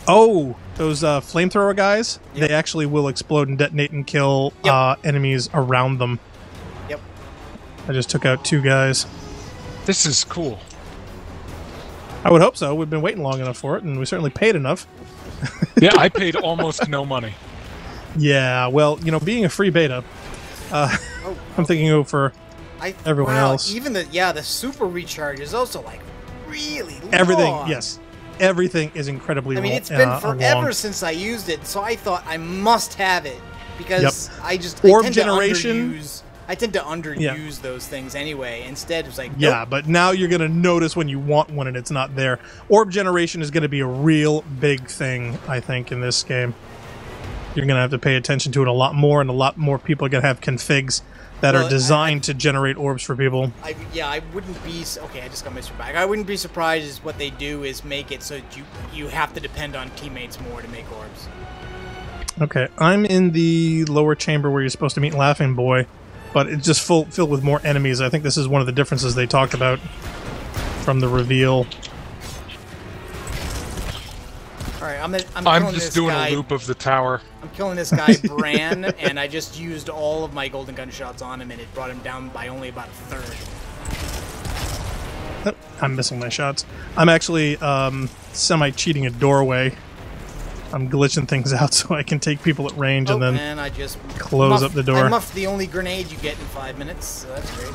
Oh, those flamethrower guys, they actually will explode and detonate and kill enemies around them. Yep. I just took out 2 guys. This is cool. I would hope so. We've been waiting long enough for it, and we certainly paid enough. Yeah, I paid almost no money. Yeah, well, being a free beta, I'm thinking for everyone else. Even the super recharge is also like really long. Everything, yes. Everything is incredibly I mean, long. it's been forever long. since I used it, so I thought I must have it because I Orb tend generation. I tend to underuse those things anyway. Instead, it's like nope. But now you're going to notice when you want one and it's not there. Orb generation is going to be a real big thing, I think, in this game. You're going to have to pay attention to it a lot more, and a lot more people are going to have configs that are designed to generate orbs for people. I wouldn't be okay. I just got Mr. Bag. I wouldn't be surprised is what they do is make it so that you have to depend on teammates more to make orbs. Okay, I'm in the lower chamber where you're supposed to meet Laughing Boy, but it's just filled with more enemies. I think this is one of the differences they talked about from the reveal. All right, I'm I'm just doing a loop of the tower. I'm killing this guy Bran, and I just used all of my golden gun shots on him, and it brought him down by only about a third. Oh, I'm missing my shots. I'm actually semi-cheating a doorway. I'm glitching things out so I can take people at range and then I just close up the door. I muffed the only grenade you get in 5 minutes, so that's great.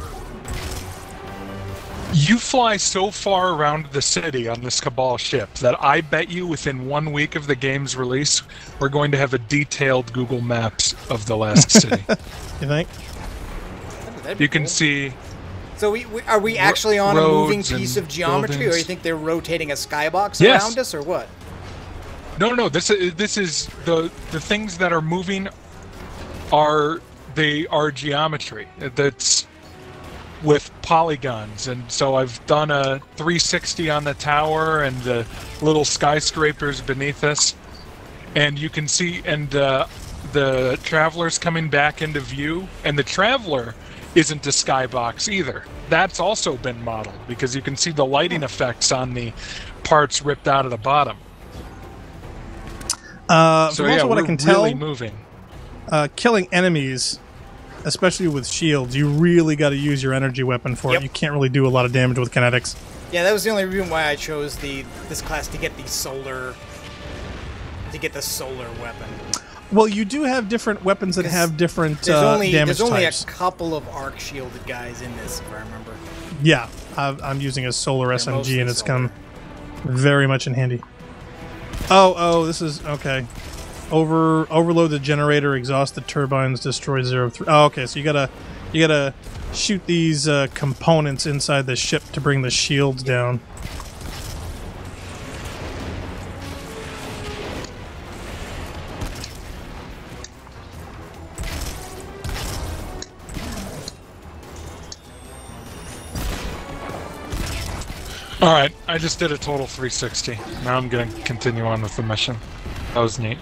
You fly so far around the city on this Cabal ship that I bet you within 1 week of the game's release, we're going to have a detailed Google Maps of the last city. You think? That'd be You can cool. see... So are we actually on a moving roads piece and of geometry, or buildings. you think they're rotating a skybox Yes. around us, or what? No. This is the things that are moving are geometry. That's with polygons, and so I've done a 360 on the tower and the little skyscrapers beneath us, and you can see the traveler's coming back into view, and the traveler isn't a skybox either. That's also been modeled because you can see the lighting effects on the parts ripped out of the bottom. So So from yeah, also what we're I can tell, really moving. killing enemies, especially with shields, you really got to use your energy weapon for Yep. it. You can't really do a lot of damage with kinetics. Yeah, that was the only reason why I chose this class to get the solar weapon. Well, you do have different weapons that have different There's only damage there's only types. a couple of arc shielded guys in this, if I remember. Yeah, I'm using a solar SMG, mostly and it's solar. come very much in handy. Oh, this is okay. Overload the generator, exhaust the turbines, destroy 0-3. Oh, okay. So you gotta shoot these components inside the ship to bring the shields down. All right, I just did a total 360. Now I'm going to continue on with the mission. That was neat.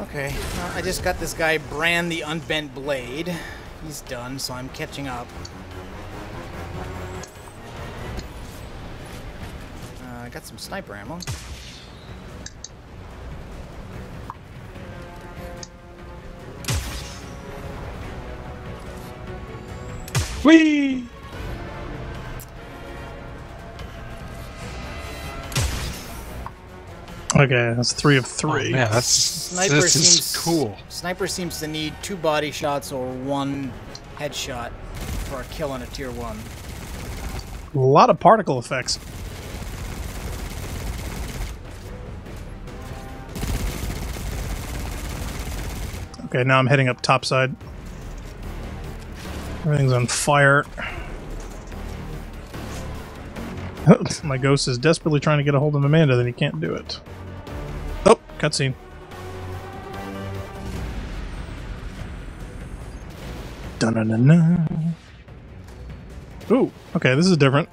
Okay, well, I just got this guy Bran the Unbent Blade. He's done, so I'm catching up. I got some sniper ammo. Whee! Okay, that's 3 of Oh, 3. man, this is cool. Sniper seems to need 2 body shots or 1 headshot for a kill on a tier 1. A lot of particle effects. Okay, now I'm heading up topside. Everything's on fire. My ghost is desperately trying to get a hold of Amanda, then he can't do it. Oh, cutscene. Dun-dun-dun-dun. Ooh, okay, this is different.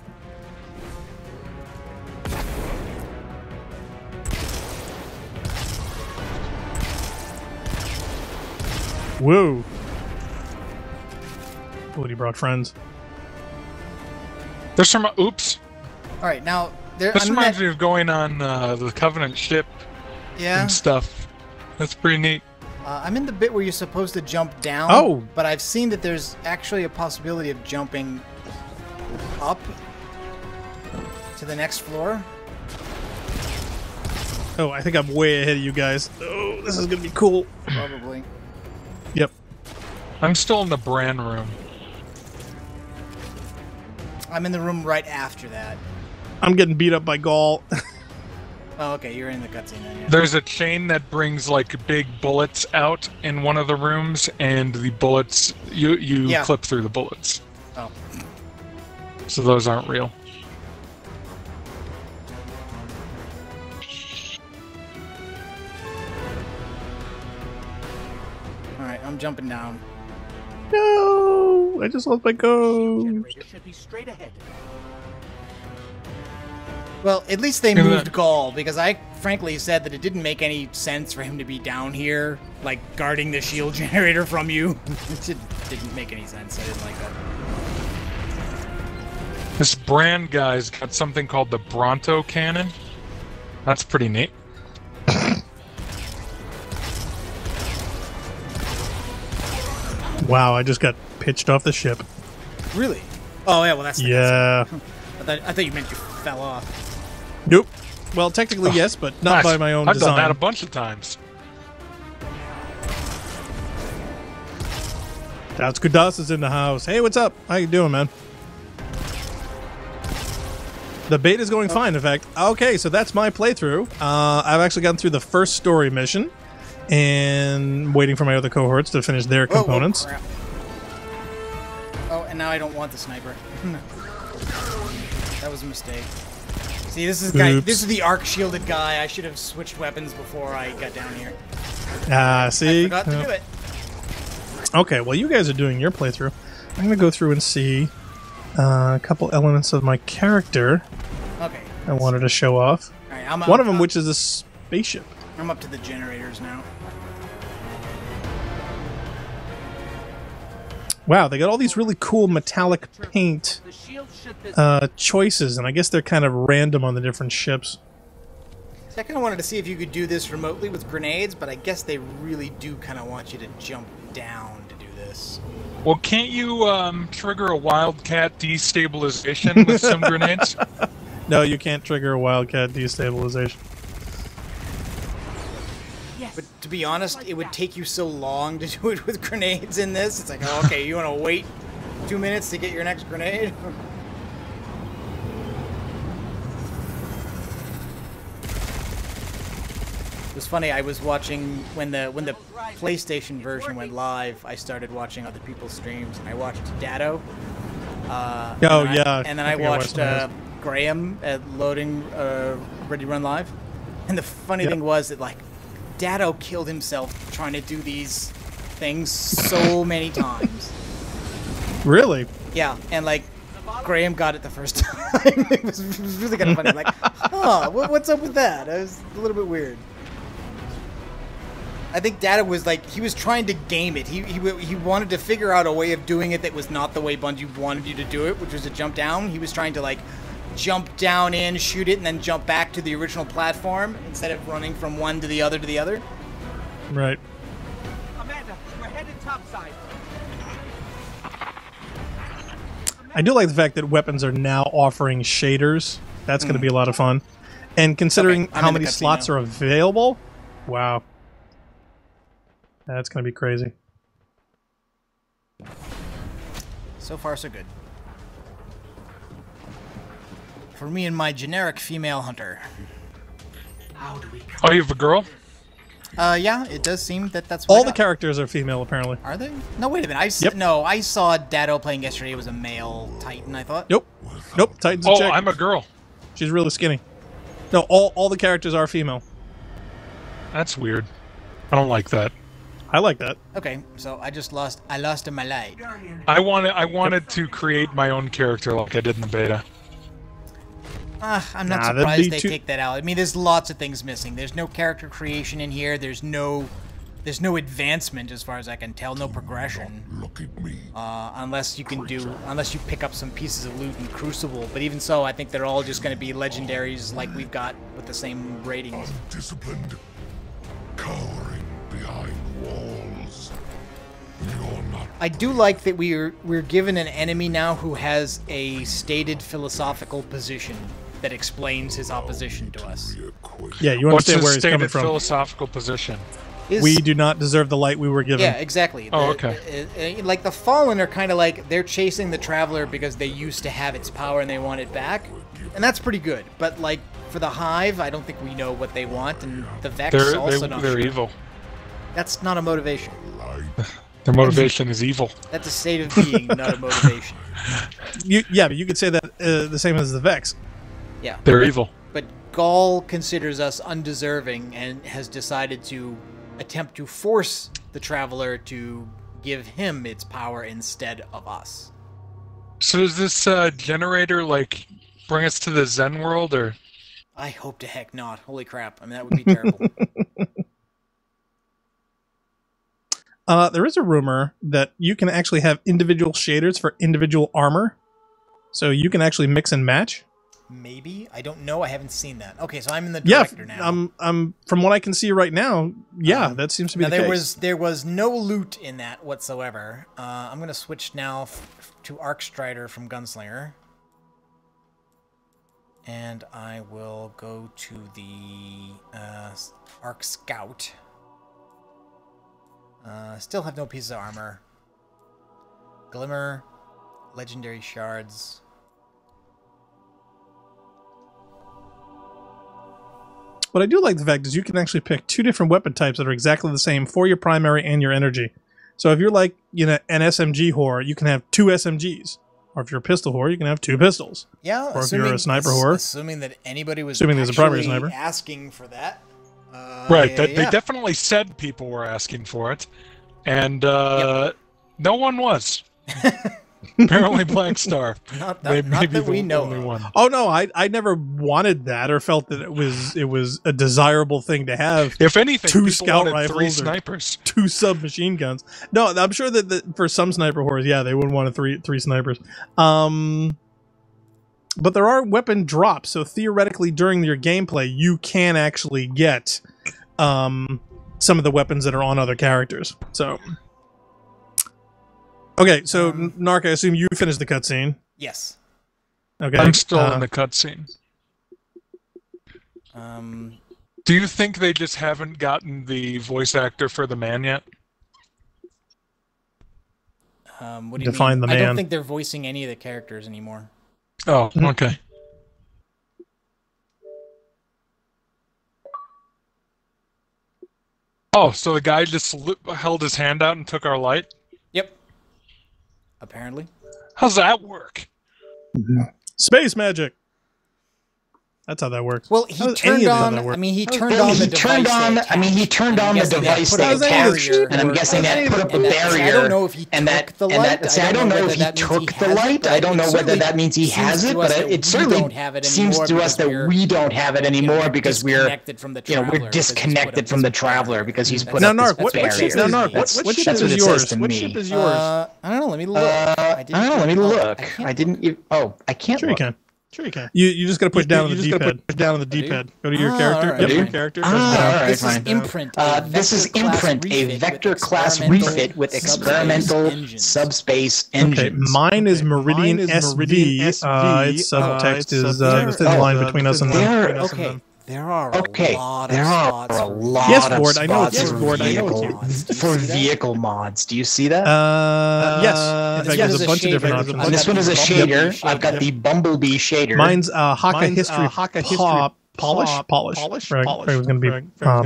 Whoa. What, he brought friends. There's some... Oops. Alright, now... This reminds me of going on the Covenant ship Yeah. and stuff. That's pretty neat. I'm in the bit where you're supposed to jump down. Oh. But I've seen that there's actually a possibility of jumping up to the next floor. Oh, I think I'm way ahead of you guys. Oh, this is gonna be cool. Probably. Yep. I'm still in the Bran room. I'm in the room right after that. I'm getting beat up by Gaul. Oh, okay, you're in the cutscene then, yeah. There's a chain that brings like big bullets out in one of the rooms, and the bullets you Yeah. clip through the bullets. Oh. So those aren't real. Alright, I'm jumping down. No, I just lost my ghost. Generator should be straight ahead. Well, at least they Look at moved that. Gaul, because I frankly said that it didn't make any sense for him to be down here, like, guarding the shield generator from you. It didn't make any sense. I didn't like that. This Bran guy's got something called the Bronto Cannon. That's pretty neat. Wow, I just got pitched off the ship. Really? Oh, yeah, well, that's the Yeah. I thought you meant you fell off. Nope. Well, technically yes, but not Nice. by my own I've design. done that a bunch of times. That's Kudas is in the house. Hey, what's up? How you doing, man? The beta is going fine, in fact. Okay, so that's my playthrough. I've actually gotten through the first story mission and waiting for my other cohorts to finish their Whoa, whoa, components. crap. Oh, and now I don't want the sniper. That was a mistake. See, this is Oops. this is the arc shielded guy. I should have switched weapons before I got down here. See? I forgot to do it. Okay, well, you guys are doing your playthrough. I'm going to go through and see a couple elements of my character Okay. I wanted to show off. All right, I'm One of them, which is a spaceship. I'm up to the generators now. Wow, they got all these really cool metallic paint choices, and I guess they're kind of random on the different ships. So I kind of wanted to see if you could do this remotely with grenades, but I guess they really do kind of want you to jump down to do this. Well, can't you trigger a Wildcat destabilization with some grenades? No, you can't trigger a Wildcat destabilization. But to be honest, it would take you so long to do it with grenades in this. It's like, oh, okay, you want to wait 2 minutes to get your next grenade? It was funny, I was watching when the PlayStation version went live, I started watching other people's streams, and I watched Datto. And then I watched Graham at loading Ready Run Live. And the funny thing was that, like, Datto killed himself trying to do these things so many times. Really? Yeah, and like Graham got it the first time. It was really kind of funny. Like, huh, what's up with that? It was a little bit weird. I think Datto was like, he was trying to game it. He wanted to figure out a way of doing it that was not the way Bungie wanted you to do it, which was to jump down. He was trying to like jump down in, shoot it, and then jump back to the original platform instead of running from one to the other to the other. Right. Amanda, we're headed topside. I do like the fact that weapons are now offering shaders. That's going to be a lot of fun. And considering how many slots are available, wow. That's going to be crazy. So far, so good. For me and my generic female hunter. Oh, you have a girl? Yeah, it does seem that that's what all the characters are female, apparently. Are they? No, wait a minute. No, I saw Datto playing yesterday. It was a male Titan, I thought. Nope. Nope, Titan's a chick. I'm a girl. She's really skinny. No, all the characters are female. That's weird. I don't like that. I like that. Okay, so I lost in my light. I wanted to create my own character like I did in the beta. I'm not surprised they take that out. I mean, there's lots of things missing. There's no character creation in here. There's no advancement as far as I can tell. No progression. Look at me. Unless you pick up some pieces of loot in Crucible. But even so, I think they're all just going to be legendaries like we've got with the same ratings. Undisciplined, cowering behind walls. You're not. I do like that we're given an enemy now who has a stated philosophical position that explains his opposition to us. Yeah, you understand where he's coming from. What's his philosophical position? We do not deserve the light we were given. Yeah, exactly. Oh, okay. Like the Fallen are kind of like they're chasing the Traveler because they used to have its power and they want it back, and that's pretty good. But like for the Hive, I don't think we know what they want, and the Vex also not they're sure. evil. That's not a motivation. Their motivation is evil. That's a state of being, not a motivation. Yeah, but you could say that the same as the Vex. Yeah. They're evil. But Gaul considers us undeserving and has decided to attempt to force the Traveler to give him its power instead of us. So does this generator, like, bring us to the Zen world, or...? I hope to heck not. Holy crap. I mean, that would be terrible. There is a rumor that you can actually have individual shaders for individual armor. So you can actually mix and match. Maybe? I don't know. I haven't seen that. Okay, so I'm in the director now. I'm from what I can see right now, yeah, that seems to be the case. There was no loot in that whatsoever. I'm going to switch now to Arc Strider from Gunslinger. And I will go to the Arc Scout. Still have no pieces of armor. Glimmer, legendary shards. What I do like the fact is you can actually pick two different weapon types that are exactly the same for your primary and your energy. So if you're like, you know, an SMG whore, you can have two SMGs. Or if you're a pistol whore, you can have two pistols. Yeah, or if you're a sniper whore. Assuming that anybody was there's a primary sniper. asking for that. Right, they definitely said people were asking for it. And no one was. Apparently, Black Star. Not They that, may not be that we the know only of. one. Oh no, I never wanted that or felt that it was a desirable thing to have. If anything, Two people scout wanted rifles 3 or- snipers. 2 submachine guns. No, I'm sure that for some sniper horrors, yeah, they would want a three snipers. But there are weapon drops, so theoretically during your gameplay, you can actually get some of the weapons that are on other characters. So, okay, so Narc, I assume you finished the cutscene. Yes. Okay, I'm still in the cutscene. Um, Do you think they just haven't gotten the voice actor for the man yet? what do you Define mean? the I man. don't think they're voicing any of the characters anymore. Oh, okay. Oh, so the guy just held his hand out and took our light? Yep. Apparently. How's that work? space magic. That's how that works. Well, he How does turned any of this how on. that work? I mean, he turned on the device. He turned on the device they attached, and I'm guessing that put up a barrier. I don't know if he took the light. I don't know if he took the light. I don't know whether that means he has it, but it certainly seems to us that we don't have it anymore because we're disconnected from the Traveler because he's put up this barrier. Now, Narc, what ship is yours? What ship is yours? I don't know. Let me look. I don't know. Let me look. I didn't. Oh, I can't. Sure you can. Sure you can. You just got to push down on the D-pad. Push down on the D-pad. Go to your character. Yep, your character. All right, This is fine. Imprint. This is Imprint, a vector class refit with experimental subspace engines. Okay, mine is Meridian SV. Its subtext is the thin line between us and them. Okay. There are a lot of spots. Yes, Board. I know it's you. Board. I know it's you. For vehicle mods. Do you see that? Yes. In fact, there's a bunch of different options. This one is a shader. I've got the Bumblebee shader. Mine's Haka History Polish. Right, it was going to be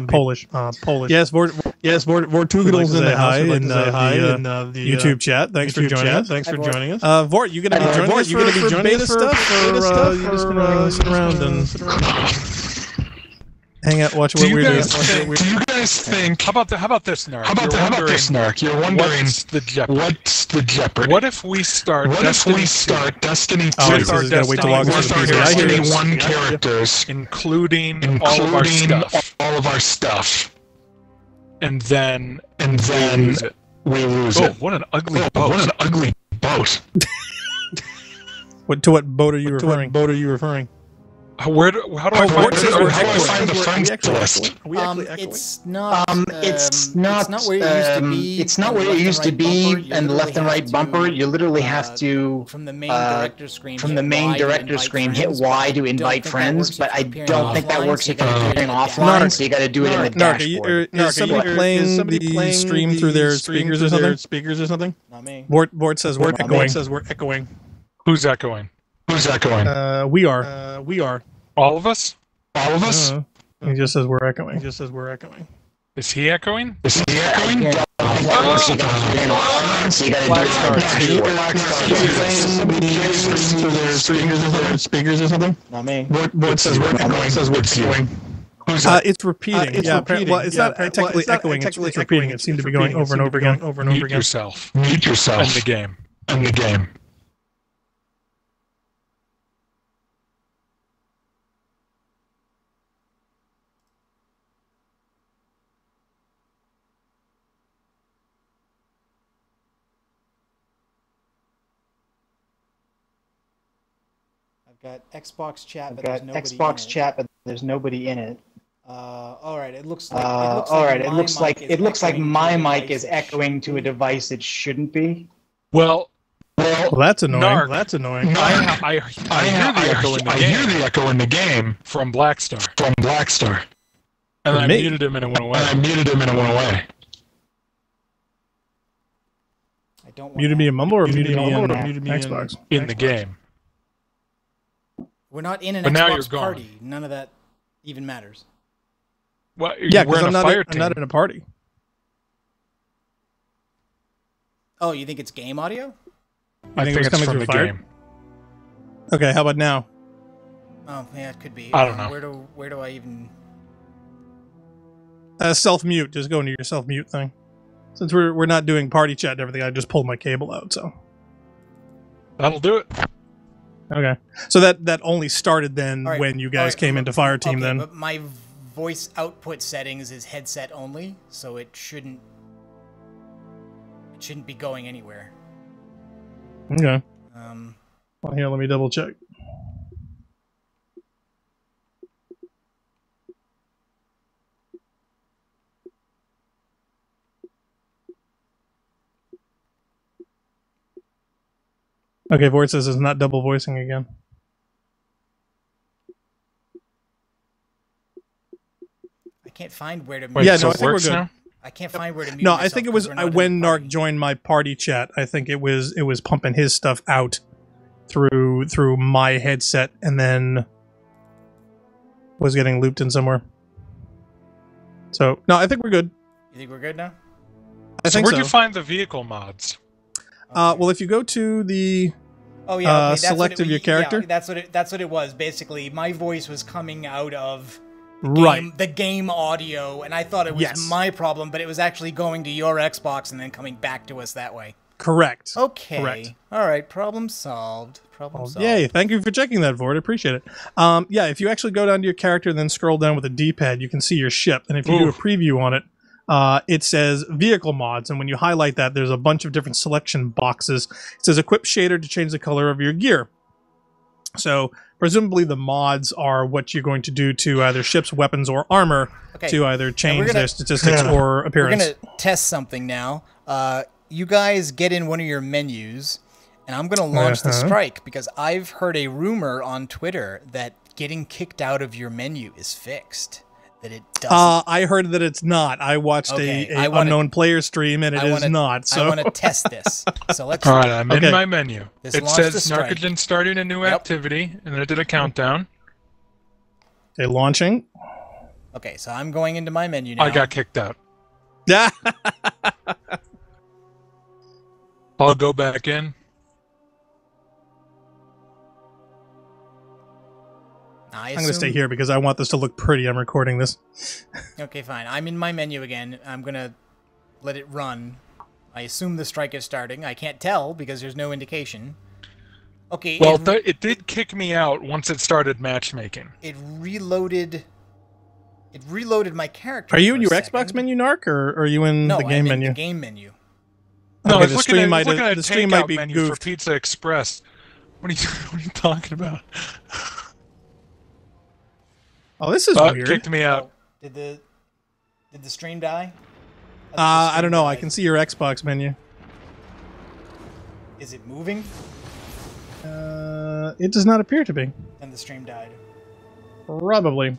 Polish. Polish. Yes, Vortugels in the hi in the YouTube chat. Thanks for joining us. Thanks for joining us. Vort, you going to be joining us? You going to be joining us for beta stuff, or you just going to sit around and hang out, watch what we're doing? Do you guys think? How about this, Narc? You're wondering what's the jeopardy? What if we start? Destiny 2 with our Destiny 1 characters, including all of our stuff, and then we lose it. What an ugly boat! To what boat are you referring? How do I find the friends list? It's not. It's not where it used to be. And the left and right bumper, you literally have to from the main director screen. Hit Y to invite friends. But I don't think that works if you're doing offline. So you got to do it in the dashboard. Is somebody playing the stream through their speakers or something? Not me. Board says we're echoing. Who's echoing? We are. All of us? He just says we're echoing. Is he echoing? So you got to do speakers or something? Not me. What says we're echoing? It's repeating. Well, it's not technically echoing. It's repeating. It seemed to be going over and over again. Mute yourself. End the game. Got Xbox chat, but there's nobody in it. All right. It looks like it looks like my mic is echoing to a device it shouldn't be. Well, that's annoying. Narc, that's annoying. I hear the echo in the game from Blackstar. And I muted him and it went away. I don't want muted me in Mumble or muted me in Xbox? In the game. We're not in an but now Xbox you're gone. party. None of that even matters. Well, yeah, because I'm not in a party. Oh, you think it's game audio? I think it's coming from through the Fire? game. Okay, how about now? Oh, yeah, it could be. I don't know. Where do I even? Self-mute. Just go into your self-mute thing. Since we're not doing party chat and everything, I just pulled my cable out, so. That'll do it. Okay. So that only started then Right. when you guys came into Fireteam then. But my voice output settings is headset only, so it shouldn't be going anywhere. Okay. Well, here, let me double check. Okay, Void says it's not double voicing again. I can't find where to. Wait, yeah, so no, I think we're good. now? I can't find where to mute No, myself I think it was because we're not when in the Narc party. joined my party chat. I think it was pumping his stuff out through my headset, and then was getting looped in somewhere. So no, I think we're good. You think we're good now? I think where'd so. you find the vehicle mods? Well, if you go to the Oh yeah, okay, select of your character. Yeah, that's what it was. Basically, my voice was coming out of the game audio, and I thought it was my problem, but it was actually going to your Xbox and then coming back to us that way. Correct. Okay. Correct. All right. Problem solved. Problem solved. Yay! Thank you for checking that, Vord. I appreciate it. Yeah, if you actually go down to your character and then scroll down with a D-pad, you can see your ship, and if you do a preview on it, it says vehicle mods, and when you highlight that, there's a bunch of different selection boxes. It says equip shader to change the color of your gear. So presumably the mods are what you're going to do to either ships, weapons, or armor to either change their statistics or appearance. We're going to test something now. You guys get in one of your menus, and I'm going to launch the strike because I've heard a rumor on Twitter that getting kicked out of your menu is fixed. That it doesn't. I heard that it's not. I watched a unknown player stream, and it is not. So I want to test this. So let's. All right, I'm in my menu. This it says Narcogen starting a new activity, and then it did a countdown. Okay, launching. Okay, so I'm going into my menu now. I got kicked out. Yeah. I'll go back in. I'm going to stay here because I want this to look pretty. I'm recording this. Okay, fine. I'm in my menu again. I'm going to let it run. I assume the strike is starting. I can't tell because there's no indication. Okay. Well, it did kick me out once it started matchmaking. It reloaded my character. Are you in your Xbox menu, Narc, or are you in the game menu? No, the game menu. No, okay, the stream might be menu goofed. for Pizza Express. What are you talking about? Oh, this is weird. Kicked me out. Did the stream die? I don't know. I can see your Xbox menu. Is it moving? It does not appear to be. And the stream died. Probably.